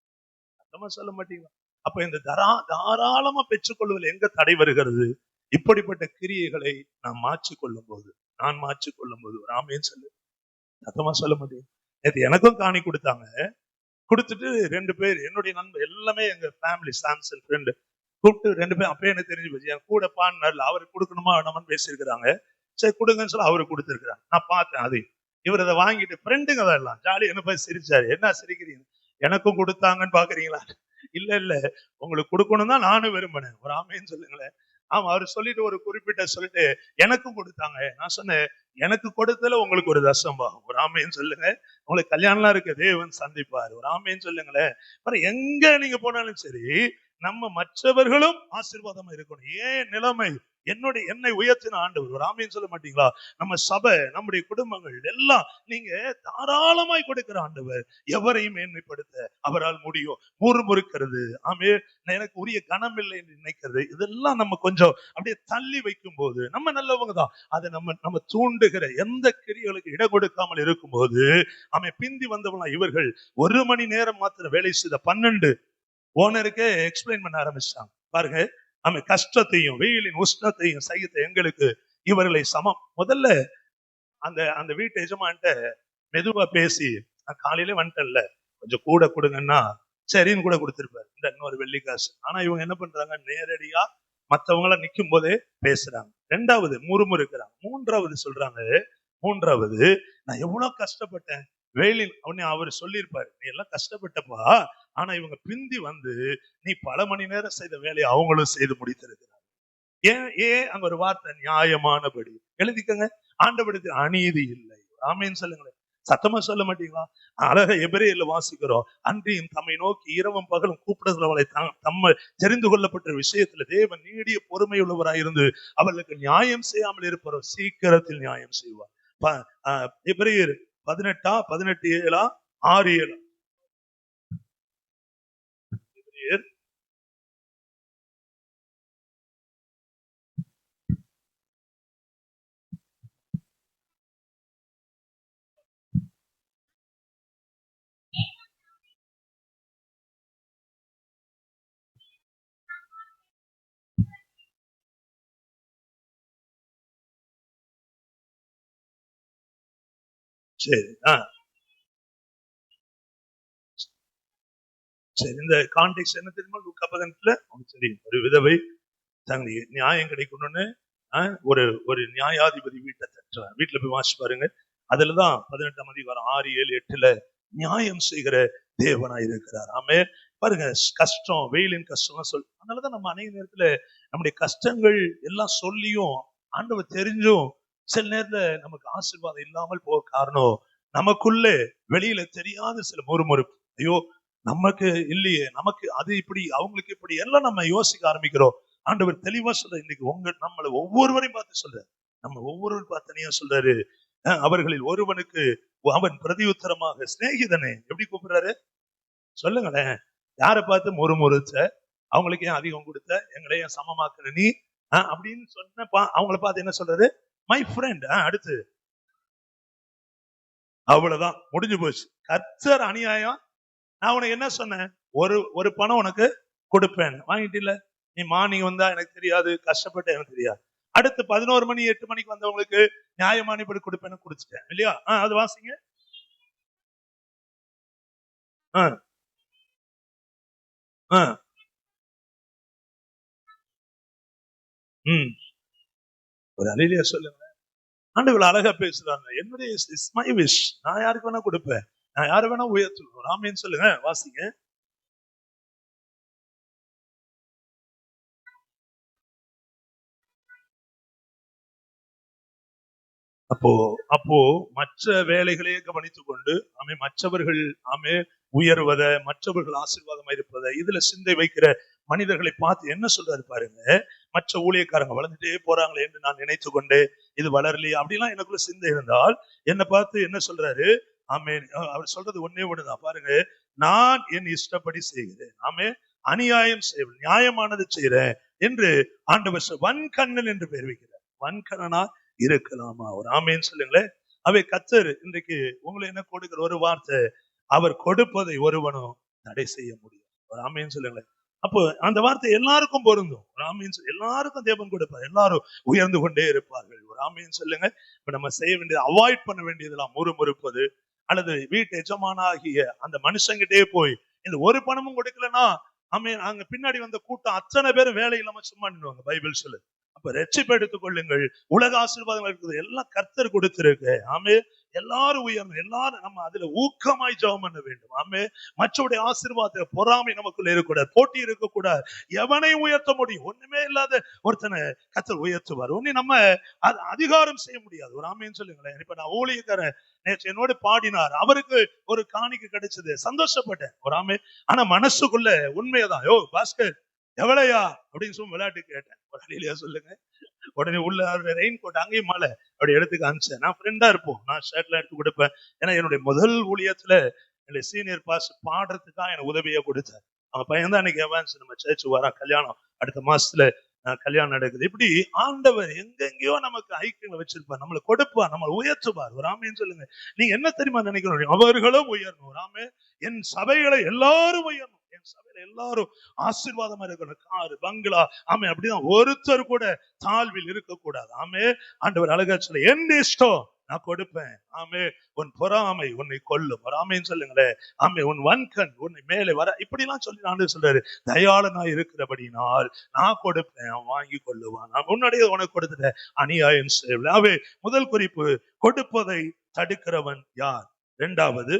அர்த்தமா சொல்ல மாட்டீங்களா? அப்ப இந்த தாராளமா பெற்றுக்கொள்வதில் எங்க தடை வருகிறது? இப்படிப்பட்ட கிரியைகளை நான் மாற்றிக்கொள்ளும் போது, ஒரு ஆமென் சொல்லு. அர்த்தமா சொல்ல மாட்டீங்க. நேத்து எனக்கும் காணி கொடுத்தாங்க. கொடுத்துட்டு 2 பேர் என்னுடைய நண்பர், எல்லாமே எங்க ஃபேமிலி, சாம்சன் ஃப்ரெண்டு கூப்பிட்டு 2 பேரும் அப்பயே எனக்கு தெரிஞ்சு போச்சு. என் கூட பாடினார்ல, அவருக்கு கொடுக்கணுமா வேணாமான்னு பேசியிருக்கிறாங்க. சரி கொடுங்கன்னு சொல்லி அவரு கொடுத்துருக்கிறாங்க. நான் பார்த்தேன். அது இவர் அதை வாங்கிட்டு ஃப்ரெண்டுங்க தான் எல்லாம் ஜாலி என்ன போய் சிரிச்சாரு. என்ன சிரிக்கிறீங்க? எனக்கும் கொடுத்தாங்கன்னு பாக்குறீங்களா? இல்ல இல்ல, உங்களுக்கு கொடுக்கணும் தான் நானும் விரும்பினேன். ஒரு ஆமைன்னு சொல்லுங்களேன். ஆமா, அவரு சொல்லிட்டு ஒரு குறிப்பிட்ட சொல்லிட்டு எனக்கும் கொடுத்தாங்க. நான் சொன்னேன், எனக்கு கொடுத்தல உங்களுக்கு ஒரு தசம்பாகும். ஒரு ஆமைன்னு சொல்லுங்க. உங்களுக்கு கல்யாணம்லாம் இருக்கு, தேவன் சந்திப்பாரு. ஒரு ஆமைன்னு சொல்லுங்களேன். எங்க நீங்க போனாலும் சரி, நம்ம மற்றவர்களும் ஆசீர்வாதமா இருக்கணும். ஏன் நிலைமை என்னை உயர்த்தின ஆண்டவர். ஒரு ஆமீன் சொல்ல மாட்டீங்களா? நம்ம சபை, நம்முடைய குடும்பங்கள் எல்லாம் நீங்க தாராளமாய் கொடுக்கிற ஆண்டவர். எவரையும் மேன்மைப்படுத்த அவரால் முடியும். முறுமுறுக்கிறது, ஆமே, எனக்கு உரிய கனம் இல்லை என்று நினைக்கிறது, இதெல்லாம் நம்ம கொஞ்சம் அப்படியே தள்ளி வைக்கும் போது, நம்ம நல்லவங்க தான், அதை நம்ம தூண்டுகிற எந்த கிரியைகளுக்கு இடம் கொடுக்காமல் இருக்கும்போது, பிந்தி வந்தவங்களா இவர்கள் 1 மணி நேரம் மாத்திரம் வேலை செய்த 12 ஓனருக்கே எக்ஸ்பிளைன் பண்ண ஆரம்பிச்சாங்க. பாருங்க, கஷ்டத்தையும் வெயிலின் உஷ்ணத்தையும் சகித்த எங்களுக்கு இவர்களை சமம். முதல்ல அந்த வீட்டு எஜமான்ட்ட மெதுவா பேசி, நான் காலையில வந்துட்டேன்ல, கொஞ்சம் கூட கொடுங்கன்னா சரின்னு கூட கொடுத்திருப்பாரு, இந்த இன்னொரு வெள்ளிக்காசு. ஆனா இவங்க என்ன பண்றாங்க, நேரடியா மத்தவங்கள நிக்கும் போதே பேசுறாங்க. 2வது முறுமுறுக்கிறாங்க. 3வது சொல்றாங்க, நான் எவ்வளவு கஷ்டப்பட்டேன் வெயிலின். அவர் சொல்லியிருப்பாரு, நீ எல்லாம் கஷ்டப்பட்டப்பா, ஆனா இவங்க பிந்தி வந்து நீ பல மணி நேரம் செய்த வேலையை அவங்களும் செய்து முடித்திருக்கிறாங்க. ஏன் அங்க ஒரு வார்த்தை, நியாயமானபடி எழுதிக்கங்க. ஆண்டவருக்கு அநீதி இல்லை. ஆமேன்னு சொல்லுங்களேன். சத்தமா சொல்ல மாட்டீங்களா? அழக எபிரேயர்ல வாசிக்கிறோம், அன்றியும் தம்மை நோக்கி இரவும் பகலும் கூப்பிடுகிறவர்களை தம்மை தெரிந்து கொள்ளப்பட்ட விஷயத்துல தேவன் நீடிய பொறுமை உள்ளவராயிருந்து அவர்களுக்கு நியாயம் செய்யாமல் இருப்பவர் சீக்கிரத்தில் நியாயம் செய்வார். எபிரேயர் 18:7 6-7. சரி, இந்த கான்டெக்ஸ்ட் என்ன தெரியுமா? லூக்கா 18ல சரி, ஒரு விதவை தங்க நியாயம் கிடைக்கணும்னு ஒரு நியாயாதிபதி வீட்டை தட்டுறார். வீட்டுல போய் வாசி பாருங்க. அதுலதான் 18ஆம் அதிகாரம் 6, 7, 8ல நியாயம் செய்கிற தேவனா இருக்கிறார். ஆமே, பாருங்க, கஷ்டம், வெயிலின் கஷ்டம் சொல். அதனாலதான் நம்ம அநேக நேரத்துல நம்முடைய கஷ்டங்கள் எல்லாம் சொல்லியும் ஆண்டவர் தெரிஞ்சும் சில நேரத்துல நமக்கு ஆசீர்வாதம் இல்லாமல் போக காரணம், நமக்குள்ள வெளியில தெரியாத சில முறுமுறுப்பு. ஐயோ, நமக்கு இல்லையே, நமக்கு அது இப்படி, அவங்களுக்கு இப்படி எல்லாம் நம்ம யோசிக்க ஆரம்பிக்கிறோம். ஆண்டவர் தெளிவா சொல்ற, இன்னைக்கு நம்மள ஒவ்வொருவரையும் பார்த்து சொல்றாரு. நம்ம ஒவ்வொருவரும் பார்த்து தனியா சொல்றாரு, அவர்களில் ஒருவனுக்கு அவன் பிரதி உத்தரமாக சிநேகிதனே எப்படி கூப்பிடுறாரு சொல்லுங்களேன். யாரை பார்த்து முறுமுறுத்த, அவங்களுக்கு ஏன் அதிகம் கொடுத்த, எங்களை ஏன் சமமாக்குற நீ அப்படின்னு சொன்ன அவங்கள பார்த்து என்ன சொல்றாரு, மை ஃப்ரெண்ட். அடுத்து அவ்வளவுதான், முடிஞ்சு போச்சு. கர்த்தர் அநியாயம். நான் உனக்கு என்ன சொன்னேன், ஒரு பணம் உனக்கு கொடுப்பேன், வாங்கிட்டு இல்ல, நீ மார்னிங் வந்தா எனக்கு தெரியாது, கஷ்டப்பட்ட எனக்கு தெரியாது. அடுத்து 11 மணி 8 மணிக்கு வந்தவங்களுக்கு நியாயமானபடி கொடுப்பேன்னு குடிச்சிட்டேன் இல்லையா? அது வாசிங்க. ஒரு அலிலியா சொல்லுங்க. ஆண்டவர் அழகா பேசுறாங்க. என்னுடைய மை விஷ், நான் யாருக்கு வேணா கொடுப்பேன், நான் யாரு வேணா உயர்த்துவேன். ராமேன்னு சொல்லுங்க, வாசிங்க. அப்போ மற்ற வேலைகளையே கவனித்துக் கொண்டு மற்றவர்கள் உயர்வதை, மற்றவர்கள் ஆசீர்வாதமா இருப்பதை இதுல சிந்தை வைக்கிற மனிதர்களை பார்த்து என்ன சொல்றாரு பாருங்க, மற்ற ஊழியக்காரங்க வளர்ந்துட்டே போறாங்களே என்று நான் நினைத்து கொண்டு இது வளரலையே அப்படிலாம் எனக்குள்ள சிந்தை இருந்தால் என்னை பார்த்து என்ன சொல்றாரு, அவர் சொல்றது ஒன்னே ஒண்ணுதான் பாருங்க, நான் என் இஷ்டப்படி செய்கிறேன். அநியாயம் செய்வேன், நியாயமானது செய்யறேன் என்று ஆண்டவர் வன்கண்ணன் என்று பெயர் வைக்கிறார். வன்கண்ணனா இருக்கலாமா? ஒரு ஆமேன்னு சொல்லுங்களேன். அவை கர்த்தர் இன்றைக்கு உங்களை என்ன கொடுக்கிற ஒரு வார்த்தை, அவர் கொடுப்பதை ஒருவனும் தடை செய்ய முடியும். ஒரு ஆமேன்னு சொல்லுங்களேன். அப்போ அந்த வார்த்தை எல்லாருக்கும் பொருந்தும். ஒரு ஆமீன் சொல்லு. எல்லாருக்கும் தேவன் கொடுப்பார், எல்லாரும் உயர்ந்து கொண்டே இருப்பார்கள். ஒரு ஆமீன் சொல்லுங்க. இப்ப நம்ம செய்ய வேண்டியது, அவாய்ட் பண்ண வேண்டியதெல்லாம் முறுமுறுப்பது, அல்லது வீட்டு எஜமானாகிய அந்த மனுஷங்கிட்டே போய் இந்த ஒரு பணமும் கொடுக்கலன்னா அங்க பின்னாடி வந்த கூட்டம் அத்தனை பேரும் வேலை இல்லாம சும்மா நின்னுவாங்க. பைபிள் சொல்லு. அப்ப ரட்சிப்பு எடுத்துக் கொள்ளுங்கள். உலக ஆசீர்வாதங்கள் இருக்குது, எல்லாம் கர்த்தர் கொடுத்திருக்கு. ஆமே. எல்லாரும் உயரணும், எல்லாரும் நம்ம அதுல ஊக்கமாய் ஜெபம் பண்ண வேண்டும். ஆமே. மற்றவருடைய ஆசீர்வாத பொறாமை நமக்குள்ள இருக்கக்கூடாது, போட்டி இருக்கக்கூடாது. எவனை உயர்த்த முடியும்? ஒண்ணுமே இல்லாத ஒருத்தனை கர்த்தர் உயர்த்துவார். ஒண்ணு நம்ம அது அதிகாரம் செய்ய முடியாது. ஒரு ஆமேன்னு சொல்லுங்களேன். இப்ப நான் ஊழியக்காரன் நேற்று என்னோட பாடினார், அவருக்கு ஒரு காணிக்கை கிடைச்சது, சந்தோஷப்பட்டேன். ஒரு ஆமே. ஆனா மனசுக்குள்ள உண்மையதான், யோ பாஸ்கர் எவ்வளையா அப்படின்னு சொல்லி விளையாட்டு கேட்டேன். ஒரு அழிலையா சொல்லுங்க. உடனே உள்ள ரெயின் கோட் அங்கேயும் மழை அப்படி எடுத்து காமிச்சேன். நான் ஃப்ரெண்டா இருப்போம், நான் ஷர்ட்ல எடுத்து கொடுப்பேன். ஏன்னா என்னுடைய முதல் ஊழியத்துல என்னுடைய சீனியர் பாஸ் பாடுறதுக்காக எனக்கு உதவியா கொடுத்தார். அவன் பையன் தான் அன்னைக்கு எவான்ஸ் நம்ம சேர்ச்சு வரான், கல்யாணம் அடுத்த மாசத்துல கல்யாணம் நடக்குது. இப்படி ஆண்டவர் எங்கெங்கயோ நமக்கு ஐக்கியங்களை வச்சிருப்பார், நம்மளை கொடுப்பார், நம்மளை உயர்த்துவார். ஒரு ஆமேன்னு சொல்லுங்க. நீங்க என்ன தெரியுமா நினைக்கணும்? அவர்களும் உயரணும். ஒரு ஆமே. என் சபைகளை எல்லாரும் உயரணும், என் சபையில எல்லாரும் ஆசீர்வாதமா இருக்கணும். காரு பங்களா ஆமே, அப்படிதான் ஒருத்தர் கூட தாழ்வில் இருக்கக்கூடாது. ஆமே. ஆண்டவர் அழகா சொல்ல, என் இஷ்டம் நான் கொடுப்பேன். ஆமே. உன் பொறாமை உன்னை கொல்லும். ஒரு ஆமேன்னு சொல்லுங்களேன். ஆமே. உன் வன்கண் உன்னை மேலே வர, இப்படி எல்லாம் சொல்லி ஆண்டவர் சொல்றாரு. தயாளனா இருக்கிறபடினால் நான் கொடுப்பேன், அவன் வாங்கி கொள்ளுவான். நான் முன்னாடியே உனக்கு கொடுத்துட்டேன், அநியாயம் செய்யல. அவே முதல் குறிப்பு, கொடுப்பதை தடுக்கிறவன் யார்? இரண்டாவது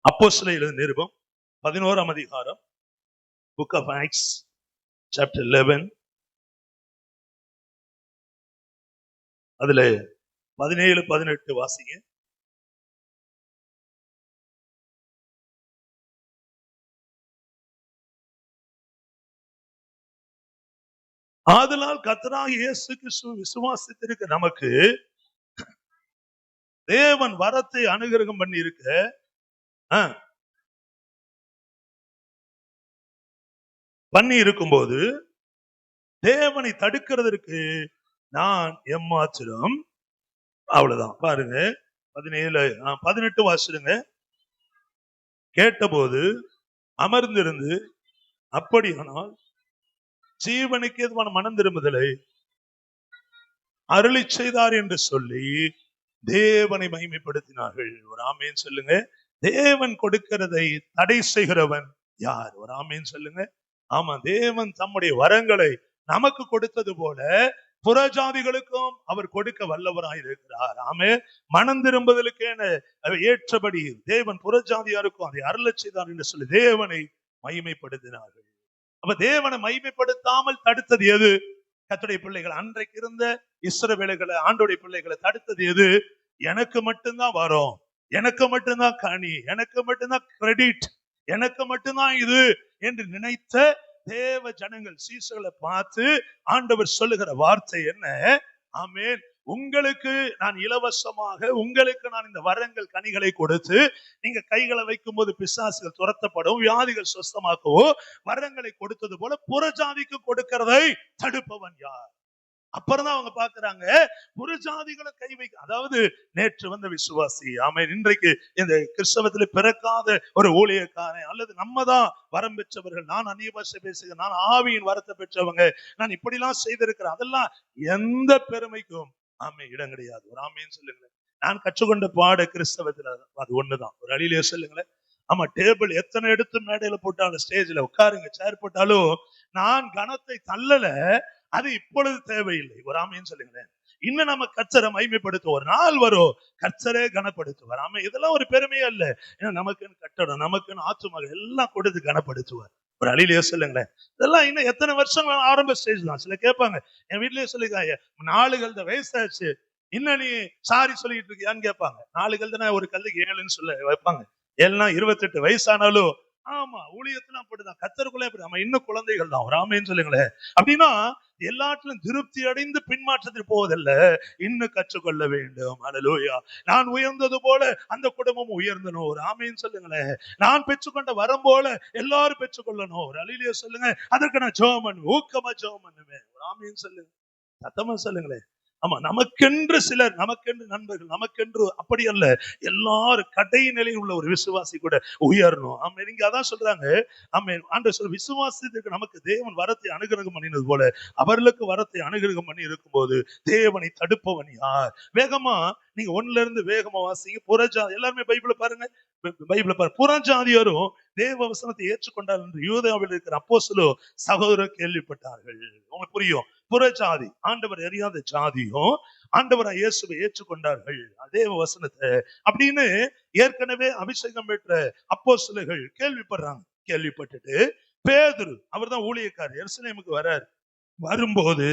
அப்போஸ்தலர் நிருபம் 11ஆம் அதிகாரம், புக் ஆஃப் ஆக்ட்ஸ் சாப்டர் 11, அதுல 17-18 வாசிங்க. ஆதலால் கர்த்தராகிய இயேசு கிறிஸ்துவை விசுவாசித்திருக்க நமக்கு தேவன் வரத்தை அனுகிரகம் பண்ணி இருக்க, பண்ணி இருக்கும் போது தேவனை தடுக்கிறதற்கு நான் எம்மாத்திரம். அவ்வளவுதான். பாருங்க 17-18 வாசிடுங்க. கேட்டபோது அமர்ந்திருந்து, அப்படியானால் ஜீவனுக்கு எதுவான மனம் திரும்புதலை அருளி செய்தார் என்று சொல்லி தேவனை மகிமைப்படுத்தினார்கள். ஒரு ஆமேன்னு சொல்லுங்க. தேவன் கொடுக்கிறதை தடை செய்கிறவன் யார்? ஒரு ஆமேன்னு சொல்லுங்க. ஆமா, தேவன் தம்முடைய வரங்களை நமக்கு கொடுத்தது போல புறஜாதிகளுக்கும் அவர் கொடுக்க வல்லவராய் இருக்கிறார். ஆமே. மனம் திரும்புதலுக்கு ஏற்றபடி தேவன் புறஜாதியாருக்கும் அதை அருளச் செய்தார் என்று சொல்லி தேவனை மகிமைப்படுத்தினார்கள். அப்ப தேவனை மகிமைப்படுத்தாமல் தடுத்தது எது? கர்த்தருடைய பிள்ளைகள், அன்றைக்கு இருந்த இஸ்ரவேலர்களை, ஆண்டவருடைய பிள்ளைகளை தடுத்தது எது? எனக்கு மட்டும்தான் வரும், எனக்கு மட்டும்தான் கனி, எனக்கு மட்டும்தான் கிரெடிட், எனக்கு மட்டும்தான் இது என்று நினைத்த தேவ ஜனங்கள், சீசர்களை பார்த்து ஆண்டவர் சொல்லுகிற வார்த்தை என்ன? ஆமென். உங்களுக்கு நான் இலவசமாக, உங்களுக்கு நான் இந்த வரங்கள் கனிகளை கொடுத்து, நீங்க கைகளை வைக்கும் போது பிசாசுகள் துரத்தப்படும், வியாதிகள் சுஸ்தமாக்கவும் வரங்களை கொடுத்தது போல புறஜாதிக்கு கொடுக்கிறதை தடுப்பவன் யார்? அப்புறம்தான் அவங்க பாக்குறாங்க புறஜாதிகளை கை வைக்க. அதாவது நேற்று வந்த விசுவாசி, ஆமே, இன்றைக்கு இந்த கிறிஸ்தவத்துல பிறக்காத ஒரு ஊழியக்காரன், அல்லது நம்ம தான் வரம் பெற்றவர்கள், நான் அந்நிய பாஷை பேசுகிறேன், நான் ஆவியின் வரத்தை பெற்றவங்க, நான் இப்படி எல்லாம் செய்திருக்கிறேன், அதெல்லாம் எந்த பெருமைக்கும் ஆமே இடம் கிடையாது. ஒரு ஆமேன்னு சொல்லுங்களேன். நான் கற்றுக்கொண்ட பாட கிறிஸ்தவத்துல அது ஒண்ணுதான். ஒரு அழியிலே சொல்லுங்களேன். ஆமா, டேபிள் எத்தனை எடுத்து மேடையில போட்டாலும், ஸ்டேஜ்ல உட்காருங்க, சேர் போட்டாலும் நான் கனத்தை தள்ளல, அது இப்பொழுது தேவையில்லை. ஒரு ஆமேன்னு சொல்லுங்களேன். இன்னும் நம்ம கர்த்தரை மகிமைப்படுத்த ஒரு நாள் வரும், கர்த்தரே கனப்படுத்துவார். ஆமா, இதெல்லாம் ஒரு பெருமையா இல்ல. ஏன்னா நமக்குன்னு கட்டடம், நமக்குன்னு ஆத்துமாக எல்லாம் கொடுத்து கனப்படுத்துவார். ஒரு அழியிலேயே சொல்லுங்களேன். இதெல்லாம் இன்னும் எத்தனை வருஷம் ஆரம்ப ஸ்டேஜ் தான். சில கேட்பாங்க, என் வீட்லயே சொல்லிருக்காங்க, நாளுகள் தான் வயசாச்சு, இன்னும் நீ சாரி சொல்லிட்டு இருக்கியான்னு கேட்பாங்க. நாளுகள் தானே ஒரு கல்லுக்கு 7ன்னு சொல்ல வைப்பாங்க. 7னா 28 வயசானாலும், ஆமா, ஊழியத்துல அப்படிதான், கர்த்தருக்குள்ளே அப்படி, நம்ம இன்னும் குழந்தைகள் தான். ஒரு ஆமேன்னு சொல்லுங்களேன். அப்படின்னா எல்லாற்றிலும் திருப்தி அடைந்து பின்மாற்றத்தில் போவதல்ல, இன்னும் கற்றுக்கொள்ள வேண்டும். அல்லேலூயா. நான் உயர்ந்தது போல அந்த குடும்பம் உயர்ந்தணும். ஒரு ஆமீன் சொல்லுங்களேன். நான் பெற்றுக்கொண்ட வரம் போல எல்லாரும் பெற்றுக்கொள்ளணும். ஒரு அல்லேலூயா சொல்லுங்க. அதற்கு நான் ஜெபம் பண்ணுவேன், ஊக்கமா ஜெபம் பண்ணுவேன். ஒரு ஆமீன் சொல்லுங்க, சத்தமா சொல்லுங்களேன். ஆமா, நமக்கென்று சிலர், நமக்கென்று நண்பர்கள், நமக்கென்று அப்படி அல்ல. எல்லாரும் கடைநிலையில் உள்ள ஒரு விசுவாசி கூட உயரணும். ஆமா, நீங்க அதான் சொல்றாங்க. ஆமா, ஆண்டவர் சொல்ற விசுவாசத்துக்கு நமக்கு தேவன் வரத்தை அனுகிரகம் பண்ணினது போல அவர்களுக்கு வரத்தை அனுகிரகம் பண்ணி இருக்கும்போது தேவனை தடுப்பவன் யார்? வேகமா நீங்க ஒண்ணுல இருந்து வேகமா வாசிங்க. புறஜாதி எல்லாருமே பைபிள பாருங்க. பைபிள பாருங்க. புறஜாதியரும் தேவ வசனத்தை ஏற்றுக்கொண்டார் என்று யூதாவில் இருக்கிற அப்போஸ்தலர் சகோதரர் கேள்விப்பட்டார்கள். உங்களுக்கு புரியும்? புறஜாதி, ஆண்டவர் அறியாத ஜாதியும் ஆண்டவராய் இயேசுவை ஏற்றுக்கொண்டார்கள் அதே வசனத்தை அப்படின்னு ஏற்கனவே அபிஷேகம் பெற்ற அப்போஸ்தலர்கள் கேள்விப்படுறாங்க. கேள்விப்பட்டுட்டு பேதுரு, அவர் தான் ஊழியக்காரர், எருசலேமுக்கு வரார். வரும்போது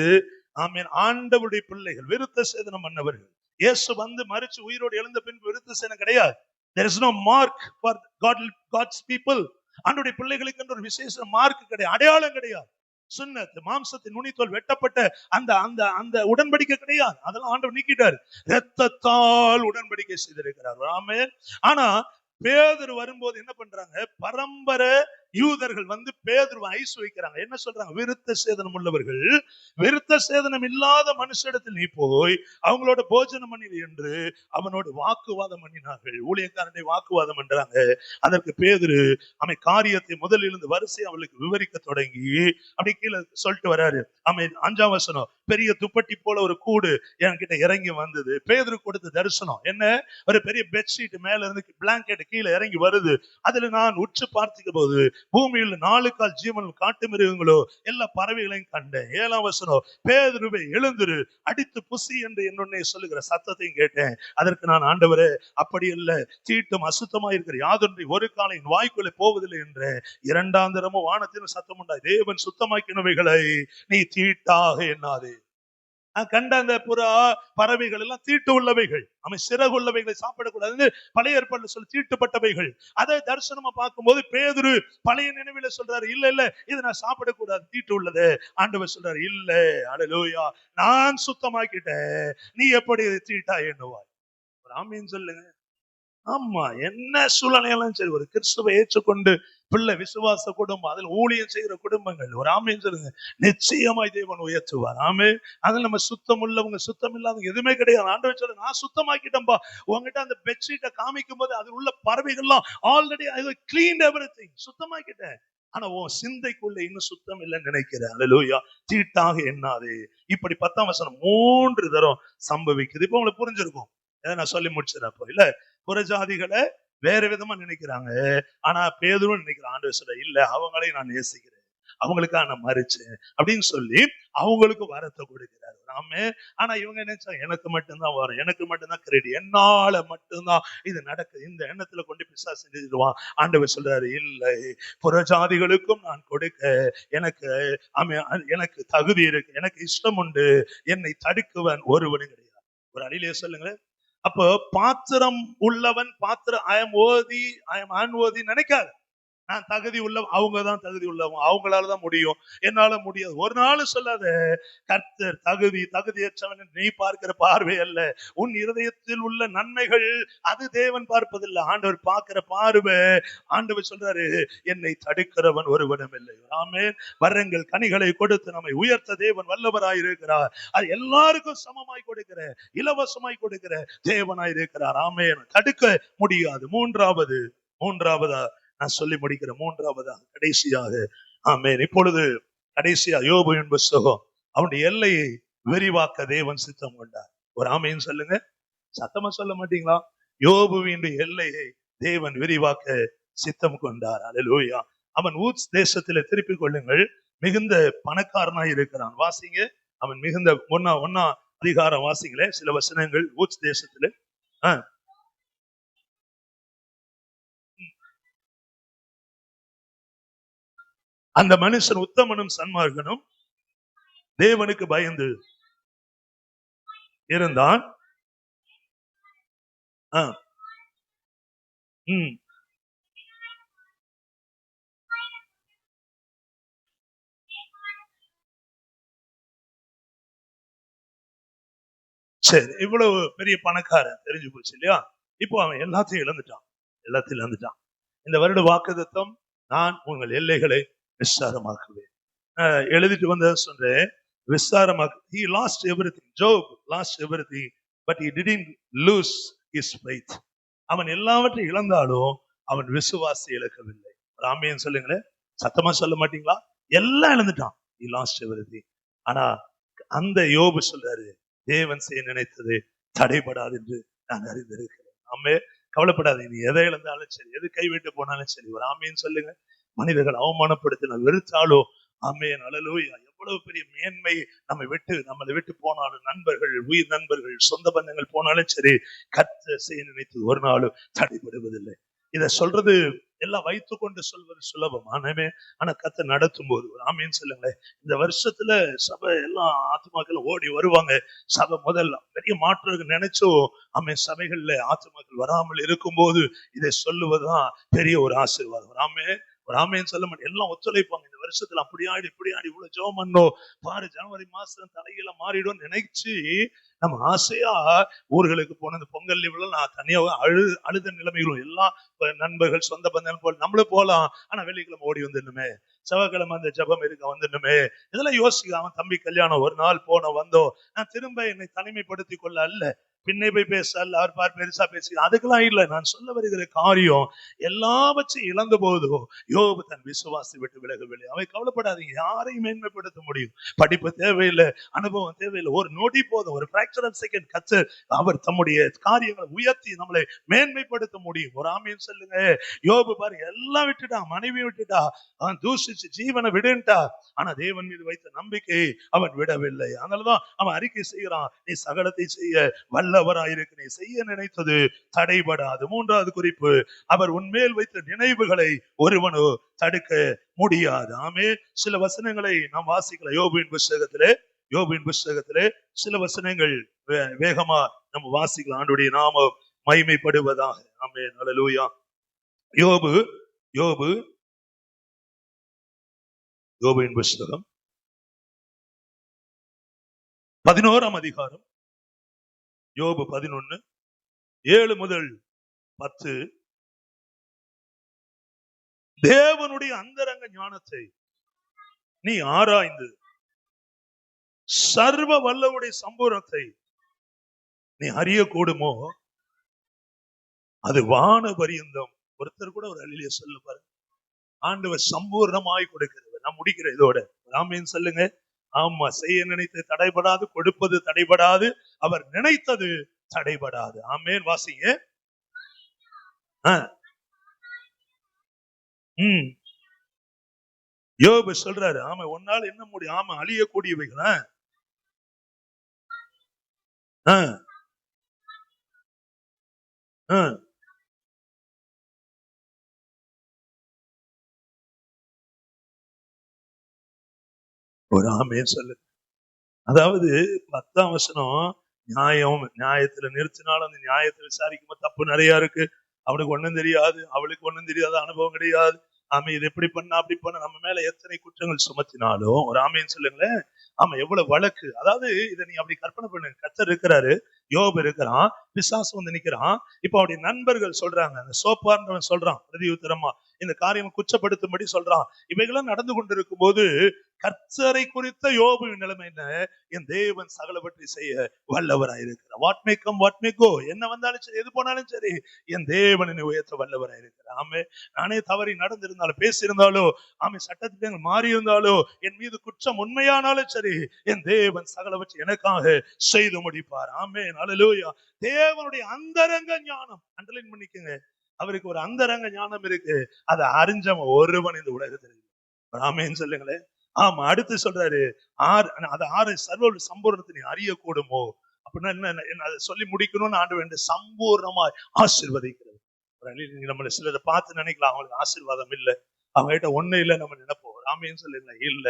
ஆமீன், ஆண்டவருடைய பிள்ளைகள் விருத்த சேதனம் பண்ணவர்கள், இயேசு வந்து மரிச்சு உயிரோடு எழுந்த பின்பு விருத்த சேதனம் கிடையாது. There is no mark for God's people. ஆண்டவருடைய பிள்ளைகளுக்கு என்ற ஒரு விசேஷ மார்க் கிடையாது, அடையாளம் கிடையாது. சுன்னத், மாம்சத்தின் நுனித்தோல் வெட்டப்பட்ட அந்த அந்த அந்த உடன்படிக்கை கிடையாது. அதெல்லாம் ஆண்டவர் நீக்கிட்டார். இரத்தத்தால் உடன்படிக்கை செய்திருக்கிறார். ஆமென். ஆனா பேதுரு வரும்போது என்ன பண்றாங்க? பரம்பரை யூதர்கள் வந்து பேதுருவை ஐஸ் வைக்கிறாங்க. என்ன சொல்றாங்க? விருத்த சேதனம் உள்ளவர்கள், விருத்த சேதனம் இல்லாத மனுஷிடத்தில் நீ போய் அவங்களோட போஜனம் பண்ணி என்று அவனோட வாக்குவாதம் பண்ணினார்கள். ஊழியக்காரனை வாக்குவாதம் பண்றாங்க. அதற்கு பேதுரு அவன் காரியத்தை முதலில் இருந்து வரிசை அவளுக்கு விவரிக்க தொடங்கி அப்படி கீழே சொல்லிட்டு வராரு. அவன் 5ஆம் வசனம், பெரிய துப்பட்டி போல ஒரு கூடு என்கிட்ட இறங்கி வந்தது. பேதுரு கொடுத்த தரிசனம் என்ன? ஒரு பெரிய பெட்ஷீட் மேல இருந்து பிளாங்கெட் கீழே இறங்கி வருது. அதுல நான் உற்று பார்த்துக்க போது பூமியில் 4 கால் ஜீவன், காட்டு மிருகங்களோ எல்லா பறவைகளையும் கண்டேன். 7ஆம் வசனம், பேதுருவை எழுந்திரு, அடித்து புசி என்று என்னுடனே சொல்லுகிற சத்தத்தையும் கேட்டேன். அதற்கு நான், ஆண்டவரே அப்படி இல்ல, தீட்டும் அசுத்தமா இருக்கிற யாதொன்றை ஒரு காலையின் வாய்க்குள்ளே போவதில்லை என்று. 2ஆம் தரமும் வானத்தின் சத்தம் உண்டாய், தேவன் சுத்தமாக்கினவைகளை நீ தீட்டாக எண்ணாதே. கண்ட அந்த புறா பறவைகள் எல்லாம் தீட்டு உள்ளவைகள், அவன் சிறகு உள்ளவைகளை சாப்பிடக்கூடாது பழைய ஏற்பாடுல சொல்லி தீட்டுப்பட்டவைகள். அதை தரிசனமா பார்க்கும்போது பேதுரு பழைய நினைவுல சொல்றாரு, இல்ல இல்ல இதை நான் சாப்பிடக்கூடாது, தீட்டு உள்ளது. ஆண்டவர் சொல்றாரு, இல்ல, அல்லேலூயா, நான் சுத்தமாக்கிட்டேன், நீ எப்படி தீட்டா எண்ணுவாய்? ஆமீன் சொல்லுங்க. ஆமா, என்ன சூழ்நிலையெல்லாம் சரி, ஒரு கிறிஸ்துவை ஏற்றுக்கொண்டு பிள்ளை விசுவாச குடும்பம், அதில் ஊழியம் செய்கிற குடும்பங்கள், ஒரு ஆமீன் சொல்லுங்க, நிச்சயமாய் தேவன் உயர்த்துவார். ஆமே. அதில் நம்ம சுத்தம் உள்ளவங்க சுத்தம் இல்லாதவங்க எதுவுமே கிடையாது. ஆண்டவர் சொல்ல, நான் சுத்தமாக்கிட்டேன்பா. உங்ககிட்ட அந்த பெட்ஷீட்டை காமிக்கும் போது அதில் உள்ள பறவைகள்லாம் ஆல்ரெடி ஐ கிளீன்ட் எவரிதிங், சுத்தமாக்கிட்டேன். ஆனா உன் சிந்தைக்குள்ள இன்னும் சுத்தம் இல்லைன்னு நினைக்கிறேன். அல்லேலூயா. தீட்டாக எண்ணாதே. இப்படி 10ஆம் வசனம் 3 தரம் சம்பவிக்குது. இப்ப உங்களுக்கு புரிஞ்சிருக்கும். நான் சொல்லி முடிச்சிடறப்போ இல்ல, புறஜாதிகளை வேற விதமா நினைக்கிறாங்க. ஆனா பேதுருவும் நினைக்கிறான். ஆண்டவர் சொல்ற, இல்ல, அவங்களையும் நான் நேசிக்கிறேன், அவங்களுக்காக நான் மறிச்சேன் அப்படின்னு சொல்லி அவங்களுக்கு வரத்தை கொடுக்கிறாரு. நாம ஆனா இவங்க நினைச்சா எனக்கு மட்டும்தான் வரும், எனக்கு மட்டும்தான் கிரெடிட், என்னால மட்டும்தான் இது நடக்குது, இந்த எண்ணத்துல கொண்டு பிசாசு செஞ்சிடுவான். ஆண்டவர் சொல்றாரு, இல்லை, புறஜாதிகளுக்கும் நான் கொடுக்க எனக்கு எனக்கு தகுதி இருக்கு, எனக்கு இஷ்டம் உண்டு, என்னை தடுக்குவன் ஒருவனும் கிடையாது. ஒரு அடியிலே சொல்லுங்க. அப்போ பாத்திரம் உள்ளவன் பாத்திரம் ஐ எம் ஓதி, ஐ எம் அன்ஓதி நினைக்காது. நான் தகுதி உள்ள, அவங்கதான் தகுதி உள்ளவங்க, அவங்களாலதான் முடியும், என்னால முடியாது. ஒரு நாள் சொல்லாத. கர்த்தர் தகுதியற்றவன் நீ பார்க்கிற பார்வை அல்ல, உன் இருதயத்தில் உள்ள நன்மைகள் அது தேவன் பார்ப்பதில்லை, ஆண்டவர் பார்க்கிற பார்வை. ஆண்டவர் சொல்றாரு, என்னை தடுக்கிறவன் ஒருவனும் இல்லை. ஆமென். வரங்கள் கனிகளை கொடுத்து நம்மை உயர்த்த தேவன் வல்லவராயிருக்கிறார். அது எல்லாருக்கும் சமமாய் கொடுக்கிற, இலவசமாய் கொடுக்கிற தேவனாய் இருக்கிறார். ஆமென். தடுக்க முடியாது. மூன்றாவதா நான் சொல்லி முடிக்கிற மூன்றாவதாக கடைசியாக, ஆமென், இப்பொழுது கடைசியா யோபுவின் புத்தகம், அவனுடைய எல்லையை விரிவாக்க தேவன் சித்தம் கொண்டார். ஒரு ஆமென் சொல்லுங்க. சத்தமா சொல்ல மாட்டீங்களா? யோபுவின் எல்லையை தேவன் விரிவாக்க சித்தம் கொண்டார். அல்லேலூயா. அவன் ஊத்ஸ் தேசத்திலே திருப்பிக் கொள்ளுங்கள், மிகுந்த பணக்காரனாய் இருக்கிறான். வாசிங்க. அவன் மிகுந்த ஒன்னா அதிகாரம் வாசிங்களே, சில வசனங்கள். ஊத்ஸ் தேசத்திலே அந்த மனுஷன் உத்தமனும் சன்மார்க்கனும் தேவனுக்கு பயந்து இருந்தான். சரி, இவ்வளவு பெரிய பணக்காரன் தெரிஞ்சு போச்சு இல்லையா? இப்போ அவன் எல்லாத்தையும் இழந்துட்டான். இந்த வருட வாக்குத்தத்தம், நான் உங்கள் எல்லைகளை விஸ்தாரமாக்குவேன். எழுதிட்டு வந்த சொல்றேன், விஸ்தாரமாக்கு. He lost everything. Job lost everything, but he didn't lose his faith. அவன் எல்லாவற்றையும் இழந்தாலும் அவன் விசுவாசி இழக்கவில்லை. ஆமென் சொல்லுங்களேன். சத்தமா சொல்ல மாட்டீங்களா? எல்லாம் இழந்துட்டான். He lost everything. ஆனா அந்த யோபு சொல்றாரு, தேவன் செய்ய நினைத்தது தடைபடாது என்று நான் அறிந்திருக்கிறேன். ஆமே, கவலைப்படாதீங்க. நீ எதை இழந்தாலும் சரி, எது கைவிட்டு போனாலும் சரி, ஒரு ஆமேன்னு சொல்லுங்க. மனிதர்கள் அவமானப்படுத்தின வெறுத்தாலோ, ஆமேன், அல்லேலூயா. எவ்வளவு பெரிய மேன்மை நம்மளை விட்டு போனாலும், நண்பர்கள், உயிர் நண்பர்கள், சொந்த பந்தங்கள் போனாலும் சரி, கர்த்தர் செய்ய நினைத்தது ஒரு நாளும் தடைபடுவதில்லை. இத சொல்றது எல்லாம் வைத்துக் கொண்டு சொல்வது சுலபம். ஆனா கர்த்தர் நடத்தும் போது ஒரு ஆமேன்னு சொல்லுங்களேன். இந்த வருஷத்துல சபை எல்லாம் ஆத்துமாக்கள் ஓடி வருவாங்க. சபை முதல்ல பெரிய மாற்றம் நினைச்சோம். ஆமேன், சபைகள்ல ஆத்துமாக்கள் வராமல் இருக்கும் போது இதை சொல்லுவதுதான் பெரிய ஒரு ஆசீர்வாதம். ஒரு ஆமேன்னு சொல்ல மாட்டேன். எல்லாம் ஒத்துழைப்பாங்க. இந்த வருஷத்துல அப்படி ஆடி இப்படி ஆடி இவ்வளவு ஜெபம் பண்ணோம் பாரு, ஜனவரி மாசம் தலையில மாறிடும் நினைச்சு நம்ம ஆசையா ஊர்களுக்கு போன பொங்கல் லீவ்ல நான் தனியா அழுத நிலைமைகளும் எல்லாம் நண்பர்கள், சொந்த பந்தங்கள் போல நம்மளும் போலாம். ஆனா வெள்ளிக்கிழமை ஓடி வந்துடணுமே, செவ்வாய்க்கிழமை அந்த ஜபம் இருக்க வந்துடணுமே, இதெல்லாம் யோசிக்க. அவன் தம்பி கல்யாணம் ஒரு நாள் போன வந்தோம், நான் திரும்ப என்னை தனிமைப்படுத்திக் கொள்ள அல்ல, பின்னே போய் பேச அல்ல, அவர் பார் பெருசா பேசி அதுக்கெல்லாம் இல்லை. நான் சொல்ல வருகிற காரியம், எல்லாவற்றையும் இழந்த போதும் யோபு தன் விசுவாசி விட்டு விலகவில்லை. அவை கவலைப்படாதீங்க, யாரையும் மேன்மைப்படுத்த முடியும். படிப்பு தேவையில்லை, அனுபவம் தேவையில்லை, ஒரு நொடி போதும், ஒரு பிராக்சர் ஆஃப் செகண்ட் கர்த்தர் அவர் தம்முடைய காரியங்களை உயர்த்தி நம்மளை மேன்மைப்படுத்த முடியும். ஒரு ஆமீன் சொல்லுங்க. யோபு பாருங்க, எல்லாம் விட்டுட்டா, மனைவி விட்டுட்டா, அவன் தூஷிச்சு ஜீவனை விடுன்ட்டா. ஆனா தேவன் மீது வைத்த நம்பிக்கை அவன் விடவில்லை. அதனாலதான் அவன் அறிக்கை செய்கிறான், நீ சகலத்தை செய்ய வல்லவராயிருக்க, நீ செய்ய நினைத்தது தடைபடாது. மூன்றாவது குறிப்பு, அவர் உன்மேல் வைத்த நினைவுகளை ஒருவனோ தடுக்க முடியாது. ஆமே, சில வசனங்களை நாம் வாசிக்கலாம் யோபுவின் புஸ்தகத்திலே சில வசனங்கள் வேகமா நம்ம வாசிக்கலாம். ஆண்டவருடைய நாமம் மகிமைப்படுவதாக. ஆமென், அல்லேலூயா. யோபுவின் புஸ்தகம் 11ஆம் அதிகாரம், யோபு 11 7 முதல் 10. தேவனுடைய அந்தரங்க ஞானத்தை நீ ஆராய்ந்து சர்வ வல்லவருடைய சம்பூரணத்தை நீ அறிய கூடுமோ, அது வான பரியந்தம். ஒருத்தர் கூட ஒரு அல்லேலூயா சொல்ல பாருங்க. ஆண்டவர் சம்பூர்ணமாய் கொடுக்கிறவர். நான் முடிக்கிறேன் இதோட. ஆமென் சொல்லுங்க. ஆமா, செய்ய நினைத்து தடைபடாது, கொடுப்பது தடைபடாது, அவர் நினைத்தது தடைபடாது. ஆமென், வாசிங்க. யோபு சொல்றாரு, ஆமா, ஒன்னால என்ன முடியும்? ஆமா, அழியக்கூடியவைகள். ஒரு ஆமென் சொல்லு. அதாவது 10ஆம் வசனம், நியாயத்துல நிறுத்தினாலும் அந்த நியாயத்தை விசாரிக்கும் தப்பு நிறைய இருக்கு. அவனுக்கு ஒண்ணும் தெரியாது, அவளுக்கு ஒண்ணும் தெரியாது, அனுபவம் கிடையாது. ஆமா, இது எப்படி பண்ண அப்படி பண்ண, நம்ம மேல எத்தனை குற்றங்கள் சுமத்தினாலும் ஒரு ஆமைன்னு சொல்லுங்களேன். ஆமா, எவ்வளவு வழக்கு. அதாவது இதை நீ அப்படி கற்பனை பண்ணுங்க. கர்த்தர் இருக்கிறாரு, யோபு இருக்கிறான், பிசாசு வந்து நிக்கிறான். இப்ப அவருடைய நண்பர்கள் சொல்றாங்க, அந்த சோப்பார்ன்றவன் சொல்றான் பிரதி உத்தரமா இந்த காரியம் குற்றப்படுத்தும்படி சொல்றான். இவைகளும் நடந்து கொண்டிருக்கும் போது கர்த்தரை குறித்த யோபுவின் நிலைமை என்ன? என் தேவன் சகலவற்றை செய்ய வல்லவராயிருக்கிறார். What may come what may go, என்ன வந்தாலும் சரி, எது போனாலும் சரி, என் தேவன் என்னை உயர்த்த வல்லவராயிருக்கிறார். ஆமே, நானே தவறி நடந்திருந்தாலும், பேசியிருந்தாலோ, ஆமே, சட்டத்திட்டங்கள் மாறி இருந்தாலோ, என் மீது குற்றம் உண்மையானாலும் சரி, என் தேவன் சகலவற்றை எனக்காக செய்து முடிப்பார். ஆமே, அல்லேலூயா. தேவனுடைய அந்தரங்க ஞானம், அண்டர்லைன் பண்ணிக்கங்க. அவருக்கு ஒரு அந்தரங்க ஞானம் இருக்கு. அதை அறிஞ்சவன் ஒருவன் இந்த உலகத்தில். ஆமேன்னு சொல்லுங்களேன். ஆமா, அடுத்து சொல்றாரு, ஆறு சர்வ சம்பூர்ணத்தை நீ அறிய கூடுமோ. அப்படின்னா என்ன அதை சொல்லி முடிக்கணும்னு ஆண்டு வேண்டிய சம்பூர்ணமாய் ஆசீர்வதிக்கிறது. நம்மள சிலரை பார்த்து நினைக்கலாம் அவங்களுக்கு ஆசீர்வாதம் இல்லை, அவங்க கிட்ட ஒண்ணு இல்லை நம்ம நினைப்போம். ஆமேன்னு சொல்லுங்களேன். இல்ல,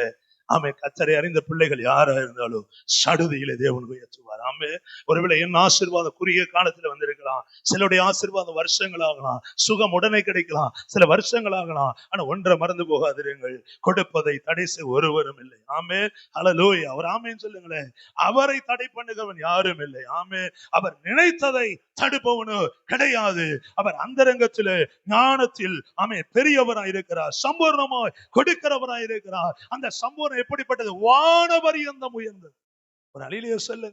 ஆமே, கர்த்தரை அறிந்த பிள்ளைகள் யாரா இருந்தாலும் சடுதியிலே தேவன் உயர்த்துவார். ஆமே. ஆமே. ஒருவேளை என் ஆசீர்வாதம் குறுகிய காலத்துல வந்திருக்கலாம், சிலருடைய ஆசீர்வாதம் வருஷங்கள் ஆகலாம், சுகம் உடனே கிடைக்கலாம், சில வருஷங்கள் ஆகலாம். ஆனா ஒன்றை மறந்து போகாதிருங்கள், கொடுப்பதை தடை செய்ய ஒருவரும் இல்லை. ஆமே. ஹல்லேலூயா. அவர் ஆமேன்னு சொல்லுங்களேன். அவரை தடை பண்ணுகிறவன் யாரும் இல்லை. ஆமே. அவர் நினைத்ததை தடுப்பவனோ கிடையாது. அவர் அந்தரங்கத்திலே ஞானத்தில் ஆமே பெரியவராய் இருக்கிறார், சம்பூர்ணமாய் கொடுக்கிறவராய் இருக்கிறார். அந்த சம்பூர்ணம் எப்படிப்பட்டது? வானபரியந்தம் உயர்ந்தது. ஒரு அழியிலேயே சொல்லு,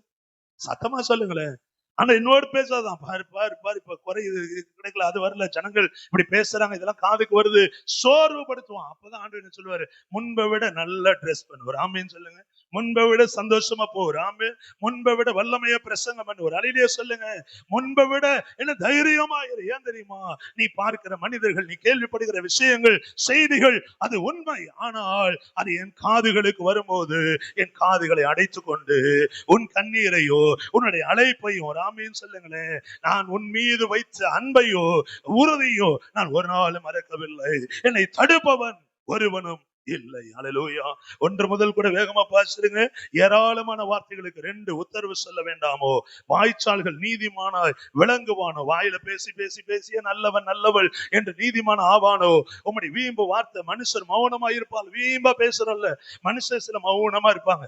சத்தமா சொல்லுங்களேன். ஆனா இன்னொரு பேசாதான், பாரு பாரு பாரு, இப்ப குறையுது, கிடைக்கல, அது வரல, ஜனங்கள் இப்படி பேசுறாங்க, இதெல்லாம் காதுக்கு வருது, சோர்வுபடுத்துவான். அப்பதான் ஆண்டவர் என்ன சொல்லுவாரு? முன்பை விட நல்லா ட்ரெஸ் பண்ணுவார். ஆமேன்னு சொல்லுங்க. முன்பை விட சந்தோஷமா போவார். ஆமே. முன்பை விட வல்லமைய பிரசங்கம் பண்ணுவார். அழியிலேயே சொல்லுங்க. முன்பை விட என்ன தைரியமா இரு. ஏன் தெரியுமா? நீ பார்க்கிற மனிதர்கள், நீ கேள்விப்படுகிற விஷயங்கள், செய்திகள், அது உண்மை. ஆனால் அது என் காதுகளுக்கு வரும்போது என் காதுகளை அடைத்துக் கொண்டு உன் கண்ணீரையோ உன்னுடைய அழைப்பையோ, ஆமீன் சொல்லுங்களேன், நான் உன் மீது வைத்த அன்பையோ உறுதியோ நான் ஒரு நாளும் மறக்கவில்லை. என்னை தடுப்பவன் ஒருவனும் இல்லை. அல்லேலூயா. 1 முதல் கூட வேகமா பாசிருங்க. ஏராளமான வார்த்தைகளுக்கு 2 உத்தரவு சொல்ல வேண்டாமோ? வாய்ச்சால்கள் நீதிமானாய் விளங்குவானோ? வாயில பேசி பேசி பேசிய நல்லவன் நல்லவள் என்று நீதிமான ஆவானோ? உம்முடைய வீம்பு வார்த்தை, மனுஷர் மௌனமா இருப்பால், வீம்பா பேசுறல்ல மனுஷர் சில மௌனமா இருப்பாங்க,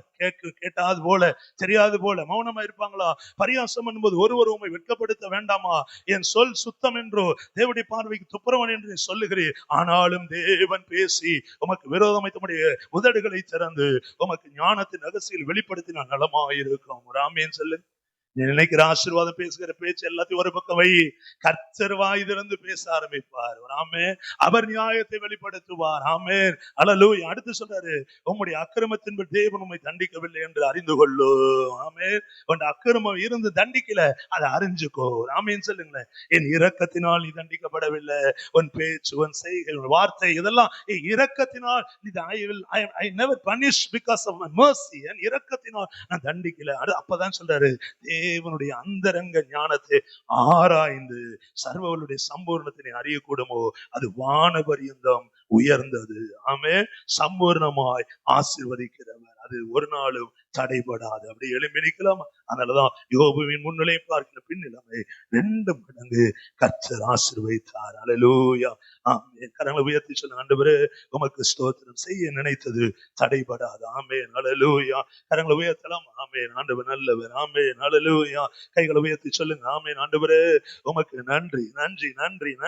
கேட்டாது போல தெரியாது போல மௌனமா இருப்பாங்களா? பரியாசம் என்பது ஒருவர் உம்மை வெட்கப்படுத்த வேண்டாமா? என் சொல் சுத்தம் என்றோ தேவனுடைய பார்வைக்கு துப்புரவன் என்று சொல்லுகிறேன். ஆனாலும் தேவன் பேசி உமக்கு விரோதமாய் தம்முடைய உதடுகளை திறந்து உமக்கு ஞானத்தின் ரகசியத்தில் வெளிப்படுத்தினால் நலமாயிருக்கும். ஒரு ஆமேன் சொல்லு. நீ நினைக்கிற ஆசீர்வாதம் பேசுகிற பேச்சு எல்லாத்தையும் ஒரு பக்கம் வை. கர்த்தர் வாய் திறந்து பேச ஆரம்பிப்பார். ஆமே. அவர் நியாயத்தை வெளிப்படுத்துவார். ஆமே. அல்லேலூயா. அடுத்து சொல்றாரு, உம்முடைய அக்கிரமத்தின் தேவன் உம்மை தண்டிக்கவில்லை என்று அறிந்து கொள்ளு. ஆமே. உன் அக்கிரமம் இருந்து தண்டிக்கல, அதை அறிஞ்சுக்கோ. ஆமேன்னு சொல்லுங்களேன். என் இரக்கத்தினால் நீ தண்டிக்கப்படவில்லை. உன் பேச்சு, உன் செய்கை, உன் வார்த்தை, இதெல்லாம் இரக்கத்தினால் நீ I never punish because of my mercy. என் இரக்கத்தினால் நான் தண்டிக்கல. அப்பதான் சொல்றாரு, தேவனுடைய அந்தரங்க ஞானத்தை ஆராய்ந்து சர்வவல்லுடைய சம்பூர்ணத்தினை அறியக்கூடுமோ அது வானபரியந்தம் உயர்ந்தது. ஆமே. சம்பூர்ணமாய் ஆசீர்வதிக்கிறவர், அது ஒரு நாளும் தடைபடாது. அப்படி எழும்பி நிற்கலாம். அதனாலதான் யோபுவின் முன்னிலை பார்க்கிற பின்னிலைமை 2 மடங்கு கர்த்தர் ஆசீர்வதித்தார். அல்லேலூயா. ஆமென். கரங்களை உயர்த்தி சொல்லுங்க, ஆண்டவரே உமக்கு ஸ்தோத்திரம், செய்ய நினைத்தது தடைபடாது. ஆமென். அல்லேலூயா. கரங்களை உயர்த்தலாம். ஆமென். ஆண்டவர் நல்லவர். ஆமென். அல்லேலூயா. கைகளை உயர்த்தி சொல்லுங்க, ஆமென். ஆண்டவரே உமக்கு நன்றி நன்றி நன்றி.